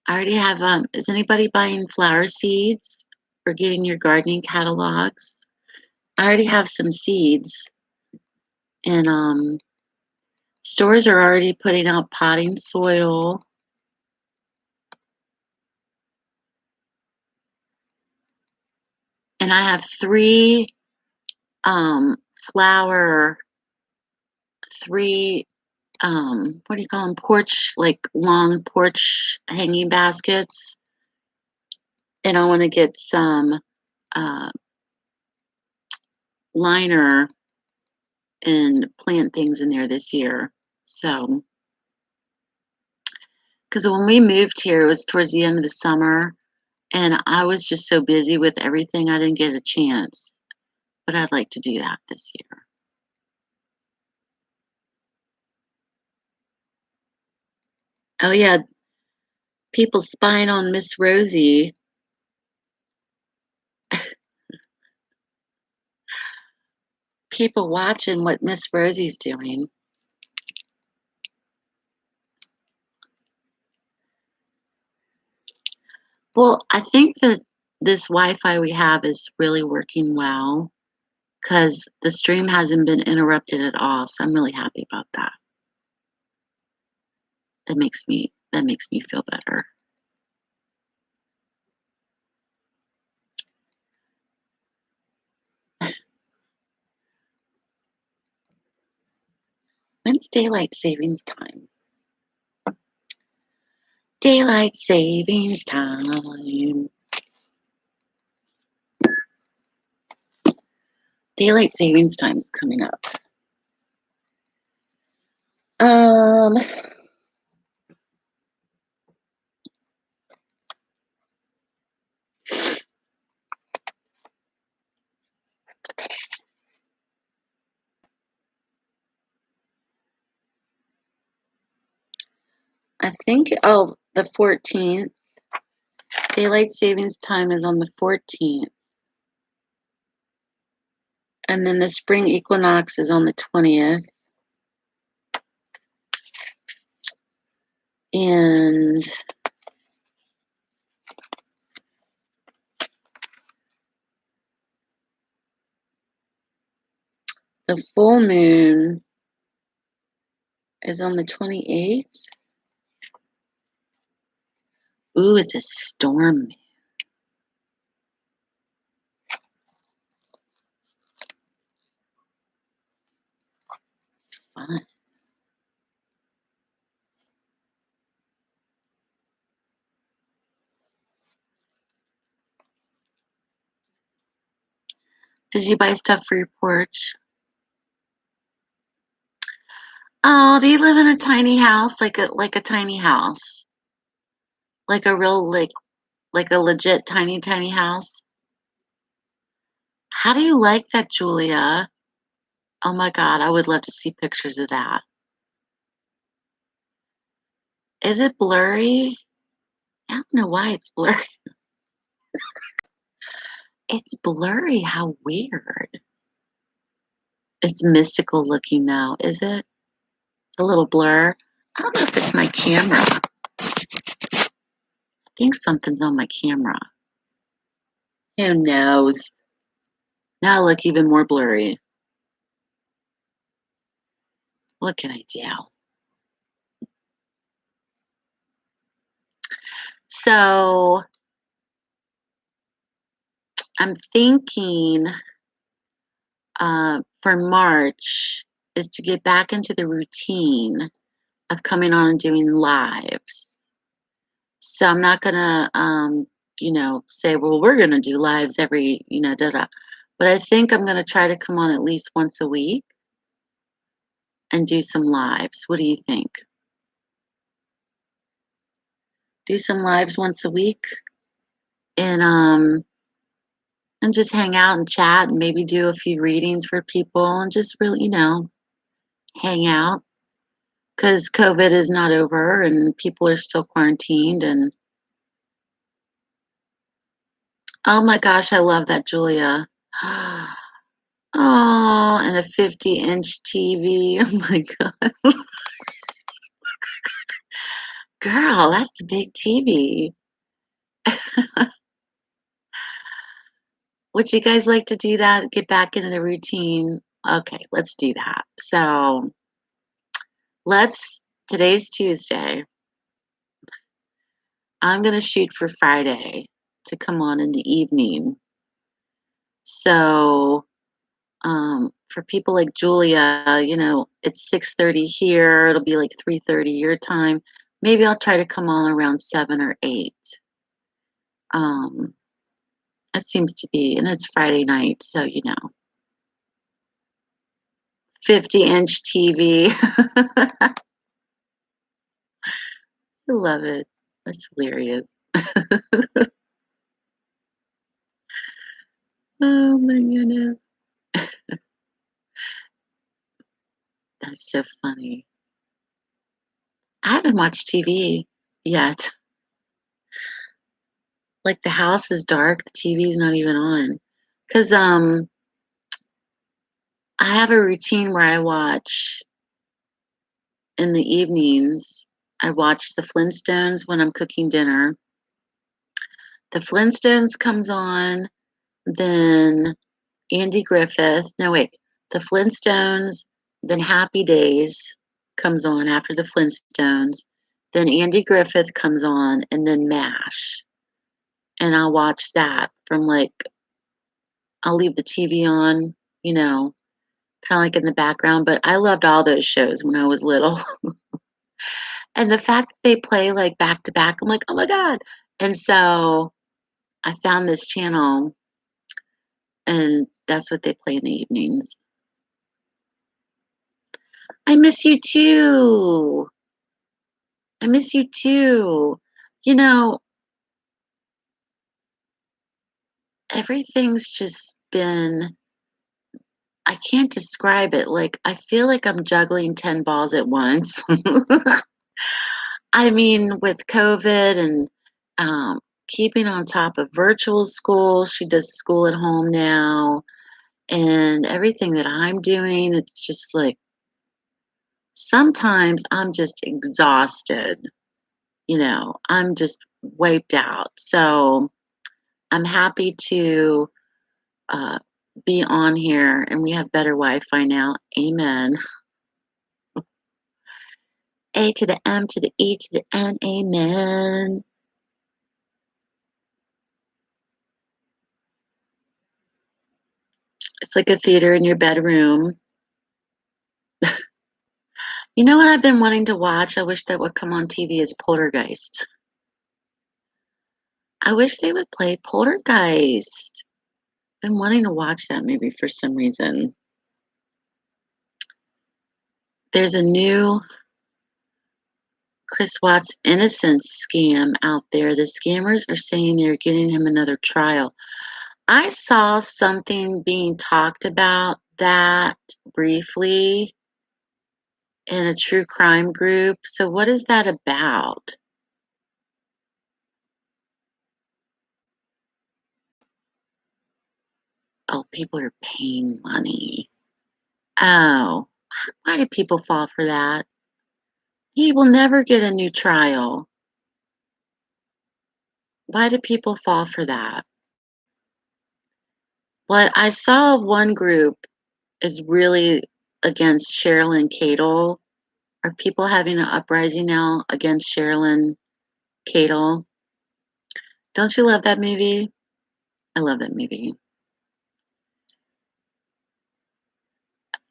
I already have is anybody buying flower seeds or getting your gardening catalogs? I already have some seeds and stores are already putting out potting soil. And I have um flower three what do you call them, porch, like long porch hanging baskets, and I want to get some uh liner and plant things in there this year. So Because when we moved here, it was towards the end of the summer, and I was just so busy with everything, I didn't get a chance. But I'd like to do that this year. Oh, yeah, people spying on Miss Rosie. People watching what Miss Rosie's doing. Well, I think that this Wi-Fi we have is really working well because the stream hasn't been interrupted at all. So I'm really happy about that. That makes me feel better. When's daylight savings time? Daylight savings time. Daylight savings time is coming up. Um, I think, the 14th. Daylight savings time is on the 14th. And then the spring equinox is on the 20th. And the full moon is on the 28th. Ooh, it's a storm. Fun. Did you buy stuff for your porch? Oh, do you live in a tiny house? Like a tiny house? Like a real like a legit tiny house? How do you like that, Julia? Oh my God, I would love to see pictures of that. Is it blurry? I don't know why it's blurry. It's blurry. How weird. It's mystical looking now, is it? A little blur. I don't know if it's my camera. I think something's on my camera. Who knows? Now I look even more blurry. What can I do? So I'm thinking for March is to get back into the routine of coming on and doing lives. So I'm not gonna, say, well, we're gonna do lives every, da da. But I think I'm gonna try to come on at least once a week and do some lives. What do you think? Do some lives once a week and just hang out and chat and maybe do a few readings for people and just really, hang out because COVID is not over and people are still quarantined and oh my gosh, I love that, Julia. Oh, and a 50-inch TV. Oh my God. Girl, that's a big TV. Would you guys like to do that? Get back into the routine? Okay, let's do that. So today's Tuesday. I'm going to shoot for Friday to come on in the evening. So for people like Julia, it's 6:30 here. It'll be like 3:30 your time. Maybe I'll try to come on around 7 or 8. Um, it seems to be, and it's Friday night, so 50-inch TV. I love it. That's hilarious. Oh my goodness. That's so funny. I haven't watched TV yet. Like the house is dark, the TV's not even on. 'Cause I have a routine where I watch in the evenings. I watch the Flintstones when I'm cooking dinner. The Flintstones comes on, then Andy Griffith. No, wait. The Flintstones, then Happy Days comes on after the Flintstones. Then Andy Griffith comes on, and then MASH. And I'll watch that from like, I'll leave the TV on, you know, kind of like in the background. But I loved all those shows when I was little. And the fact that they play like back to back, I'm like, oh my God. And so I found this channel, and that's what they play in the evenings. I miss you too. I miss you too. You know, everything's just been, I can't describe it. Like, I feel like I'm juggling 10 balls at once. I mean, with COVID and keeping on top of virtual school, she does school at home now, and everything that I'm doing, it's just like sometimes I'm just exhausted, I'm just wiped out. So I'm happy to uh, be on here, and we have better Wi Fi now. Amen. A to the M to the E to the N. Amen. It's like a theater in your bedroom. You know what I've been wanting to watch? I wish that would come on TV is Poltergeist. I wish they would play Poltergeist. Been wanting to watch that movie for some reason. There's a new Chris Watts innocence scam out there. The scammers are saying they're getting him another trial. I saw something being talked about that briefly in a true crime group. So, what is that about? Oh, people are paying money. Oh, why do people fall for that? He will never get a new trial. Why do people fall for that? What I saw one group is really against Sherilyn Cadle. Are people having an uprising now against Sherilyn Cadle? Don't you love that movie? I love that movie.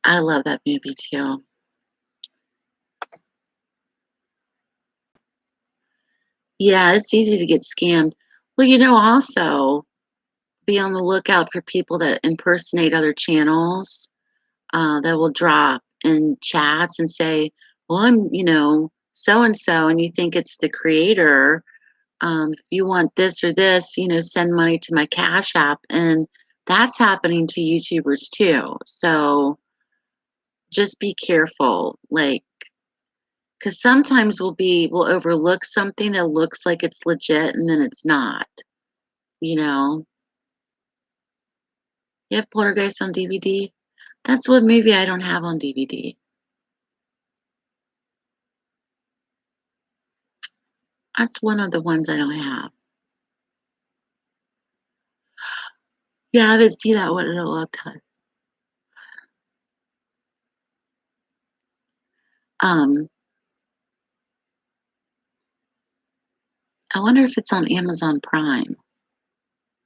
I love that movie too. Yeah, it's easy to get scammed. Well, also be on the lookout for people that impersonate other channels that will drop in chats and say, well, I'm, so and so, and you think it's the creator. If you want this or this, send money to my Cash App. And that's happening to YouTubers too. So just be careful. Like, because sometimes we'll overlook something that looks like it's legit and then it's not, you know. You have Poltergeist on DVD? That's what movie I don't have on DVD. That's one of the ones I don't have. Yeah, I haven't seen that one in a long time. Um, I wonder if it's on Amazon Prime,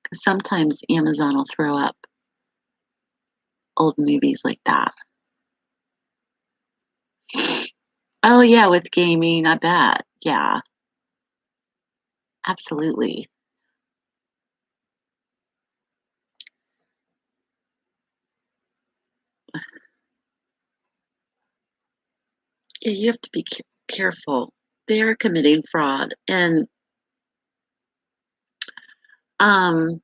because sometimes Amazon will throw up old movies like that. Oh yeah, with gaming, I bet. Yeah, absolutely. Yeah, you have to be careful. they're committing fraud. And um,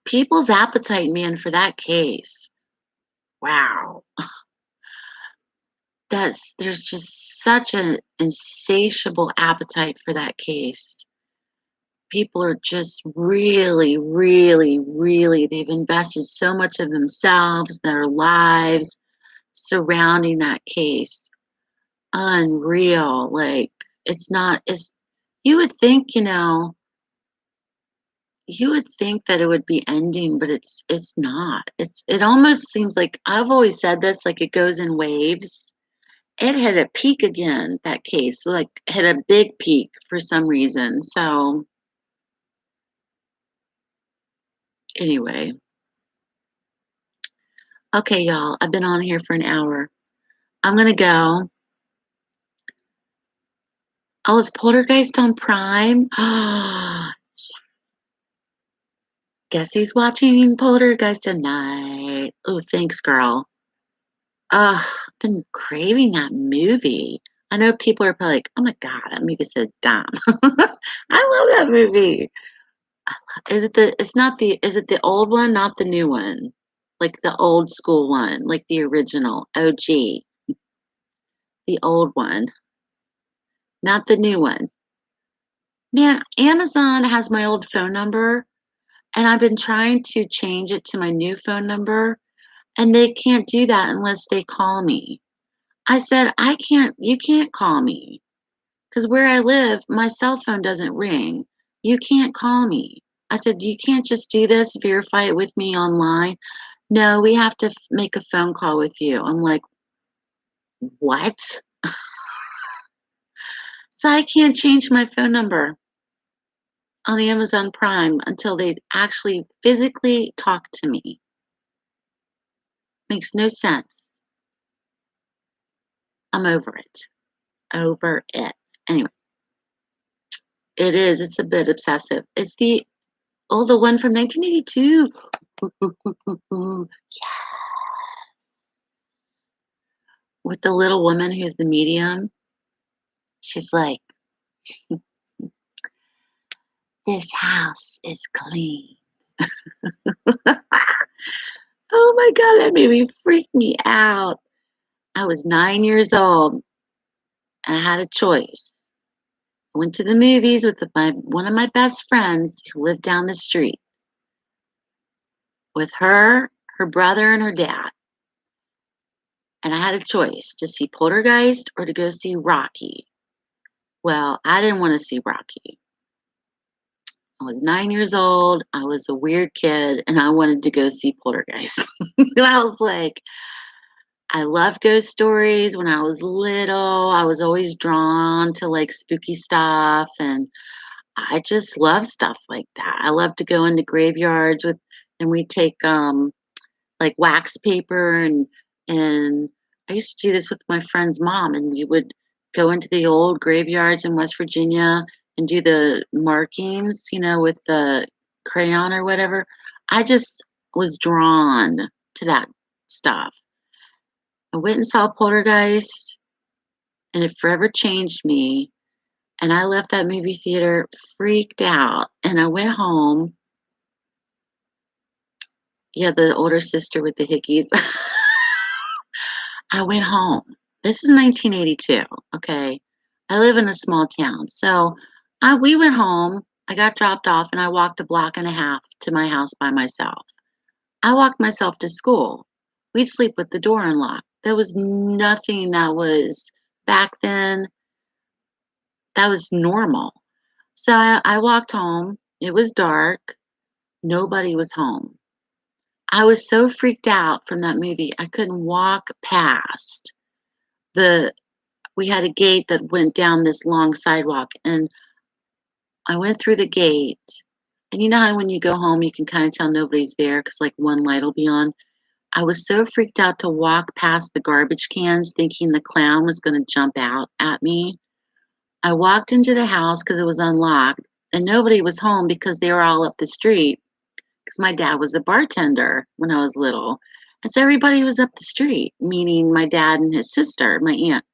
people's appetite, man, for that case. Wow. There's just such an insatiable appetite for that case. People are just really, really, really, they've invested so much of themselves, their lives surrounding that case. Unreal. Like, it's, you would think, you would think that it would be ending, but it's not. It almost seems like I've always said this, like it goes in waves. It hit a peak again, that case, like hit a big peak for some reason. So anyway, okay, y'all, I've been on here for an hour. I'm gonna go. Oh, is Poltergeist on Prime? Guess he's watching Poltergeist tonight. Oh, thanks, girl. I've been craving that movie. I know people are probably like, "Oh my god, that movie so dumb." I love that movie. Is it the? It's not the. Is it the old one, not the new one? Like the old school one, like the original OG, the old one, not the new one. Man, Amazon has my old phone number, and I've been trying to change it to my new phone number, and they can't do that unless they call me. I said, I can't, you can't call me because where I live, my cell phone doesn't ring. You can't call me. I said, you can't just do this, verify it with me online. No, we have to make a phone call with you. I'm like, what? So I can't change my phone number on Amazon Prime until they actually physically talk to me. Makes no sense. I'm over it. Over it. Anyway, it is. It's a bit obsessive. It's the one from 1982. With the little woman who's the medium. She's like, this house is clean. Oh my God, that made me freak me out. I was 9 years old and I had a choice. I went to the movies with one of my best friends who lived down the street with her brother, and her dad. And I had a choice to see Poltergeist or to go see Rocky. Well, I didn't want to see Rocky. I was 9 years old. I was a weird kid and I wanted to go see Poltergeist. And I was like, I love ghost stories. When I was little, I was always drawn to like spooky stuff. And I just love stuff like that. I love to go into graveyards and we take like wax paper and I used to do this with my friend's mom, and we would go into the old graveyards in West Virginia and do the markings, with the crayon or whatever. I just was drawn to that stuff. I went and saw Poltergeist, and it forever changed me. And I left that movie theater freaked out, and I went home. Yeah, the older sister with the hickeys. I went home. This is 1982. Okay. I live in a small town. So we went home. I got dropped off and I walked a block and a half to my house by myself. I walked myself to school. We'd sleep with the door unlocked. There was nothing that was back then that was normal. So I walked home. It was dark. Nobody was home. I was so freaked out from that movie. I couldn't walk past the we had a gate that went down this long sidewalk, and I went through the gate. And you know how when you go home you can kind of tell nobody's there because like one light will be on. I was so freaked out to walk past the garbage cans thinking the clown was going to jump out at me. I walked into the house because it was unlocked and nobody was home because they were all up the street because my dad was a bartender when I was little. as everybody was up the street, meaning my dad and his sister, my aunt.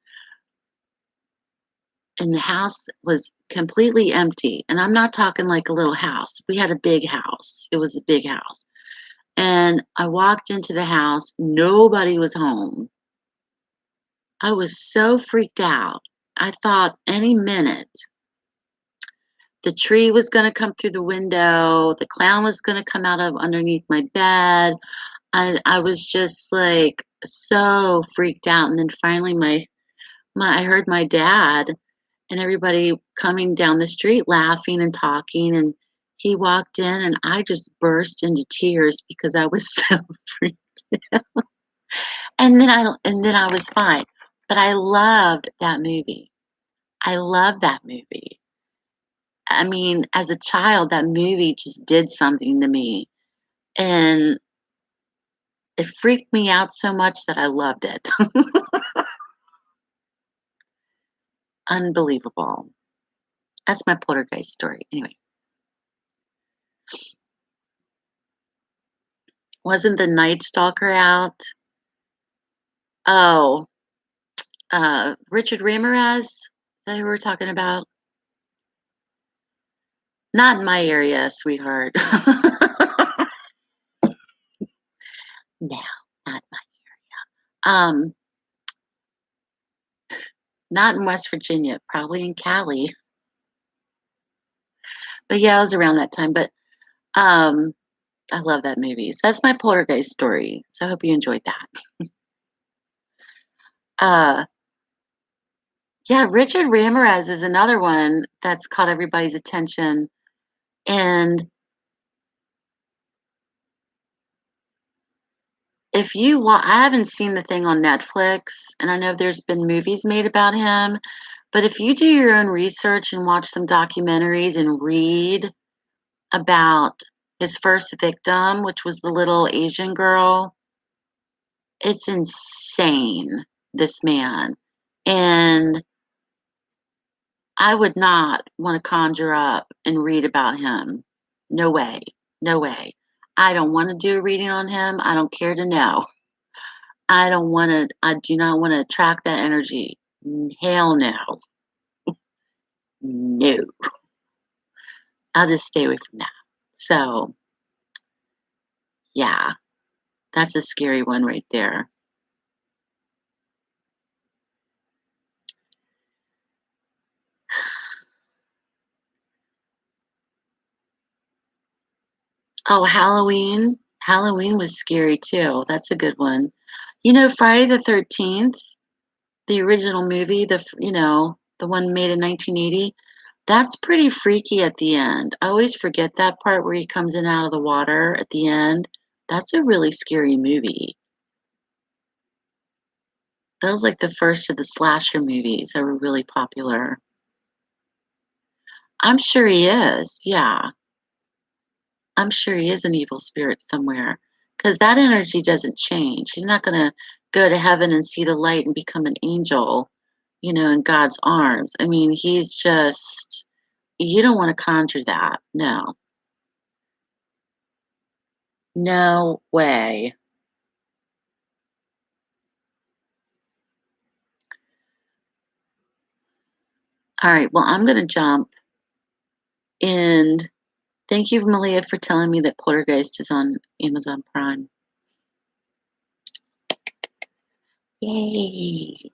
And the house was completely empty. And I'm not talking like a little house. We had a big house. It was a big house. And I walked into the house, nobody was home. I was so freaked out. I thought any minute the tree was going to come through the window, the clown was going to come out of underneath my bed. I was just like so freaked out. And then finally I heard my dad and everybody coming down the street laughing and talking, and he walked in and I just burst into tears because I was so freaked. And then I was fine. But I loved that movie. I love that movie. I mean, as a child, that movie just did something to me. And it freaked me out so much that I loved it. Unbelievable. That's my poltergeist story. Anyway, wasn't the Night Stalker out? Oh, Richard Ramirez? Is that who we're talking about? Not in my area, sweetheart. No, not my. Um, not in West Virginia, probably in Cali. But yeah, I was around that time. But um, I love that movie. So that's my poltergeist story. So I hope you enjoyed that. Uh, yeah, Richard Ramirez is another one that's caught everybody's attention. And I haven't seen the thing on Netflix, and I know there's been movies made about him. But if you do your own research and watch some documentaries and read about his first victim, which was the little Asian girl, it's insane, this man. And I would not want to conjure up and read about him. No way. No way. I don't want to do a reading on him. I don't care to know. I do not want to attract that energy. Hell no. No. I'll just stay away from that. So, yeah, that's a scary one right there. Oh, Halloween. Halloween was scary too. That's a good one. Friday the 13th, the original movie, the one made in 1980, that's pretty freaky at the end. I always forget that part where he comes in out of the water at the end. That's a really scary movie. That was like the first of the slasher movies that were really popular. I'm sure he is. Yeah. I'm sure he is an evil spirit somewhere because that energy doesn't change. He's not going to go to heaven and see the light and become an angel, in God's arms. I mean, he's just, you don't want to conjure that. No, no way. All right. Well, I'm going to jump and thank you, Malia, for telling me that Poltergeist is on Amazon Prime. Yay.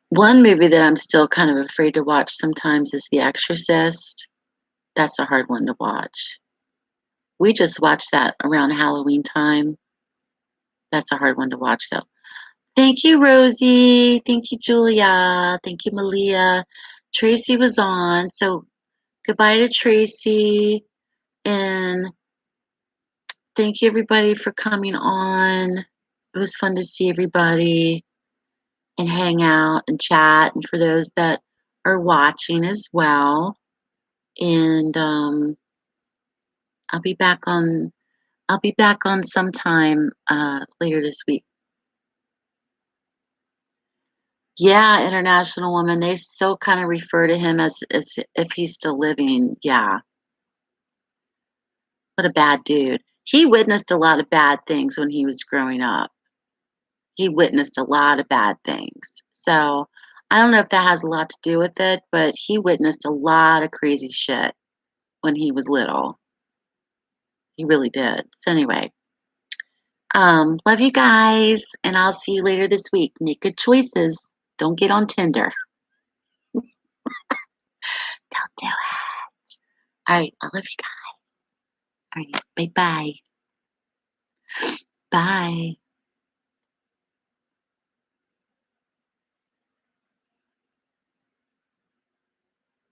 One movie that I'm still kind of afraid to watch sometimes is The Exorcist. That's a hard one to watch. We just watched that around Halloween time. That's a hard one to watch, though. Thank you, Rosie. Thank you, Julia. Thank you, Malia. Tracy was on. So goodbye to Tracy. And thank you, everybody, for coming on. It was fun to see everybody and hang out and chat. And for those that are watching as well. And I'll be back on sometime later this week. Yeah, international woman. They still kind of refer to him as if he's still living. Yeah, what a bad dude. He witnessed a lot of bad things when he was growing up. He witnessed a lot of bad things. So I don't know if that has a lot to do with it, but he witnessed a lot of crazy shit when he was little. He really did. So anyway, love you guys, and I'll see you later this week. Make good choices. Don't get on Tinder. Don't do it. All right, I love you guys. All right, bye bye. Bye.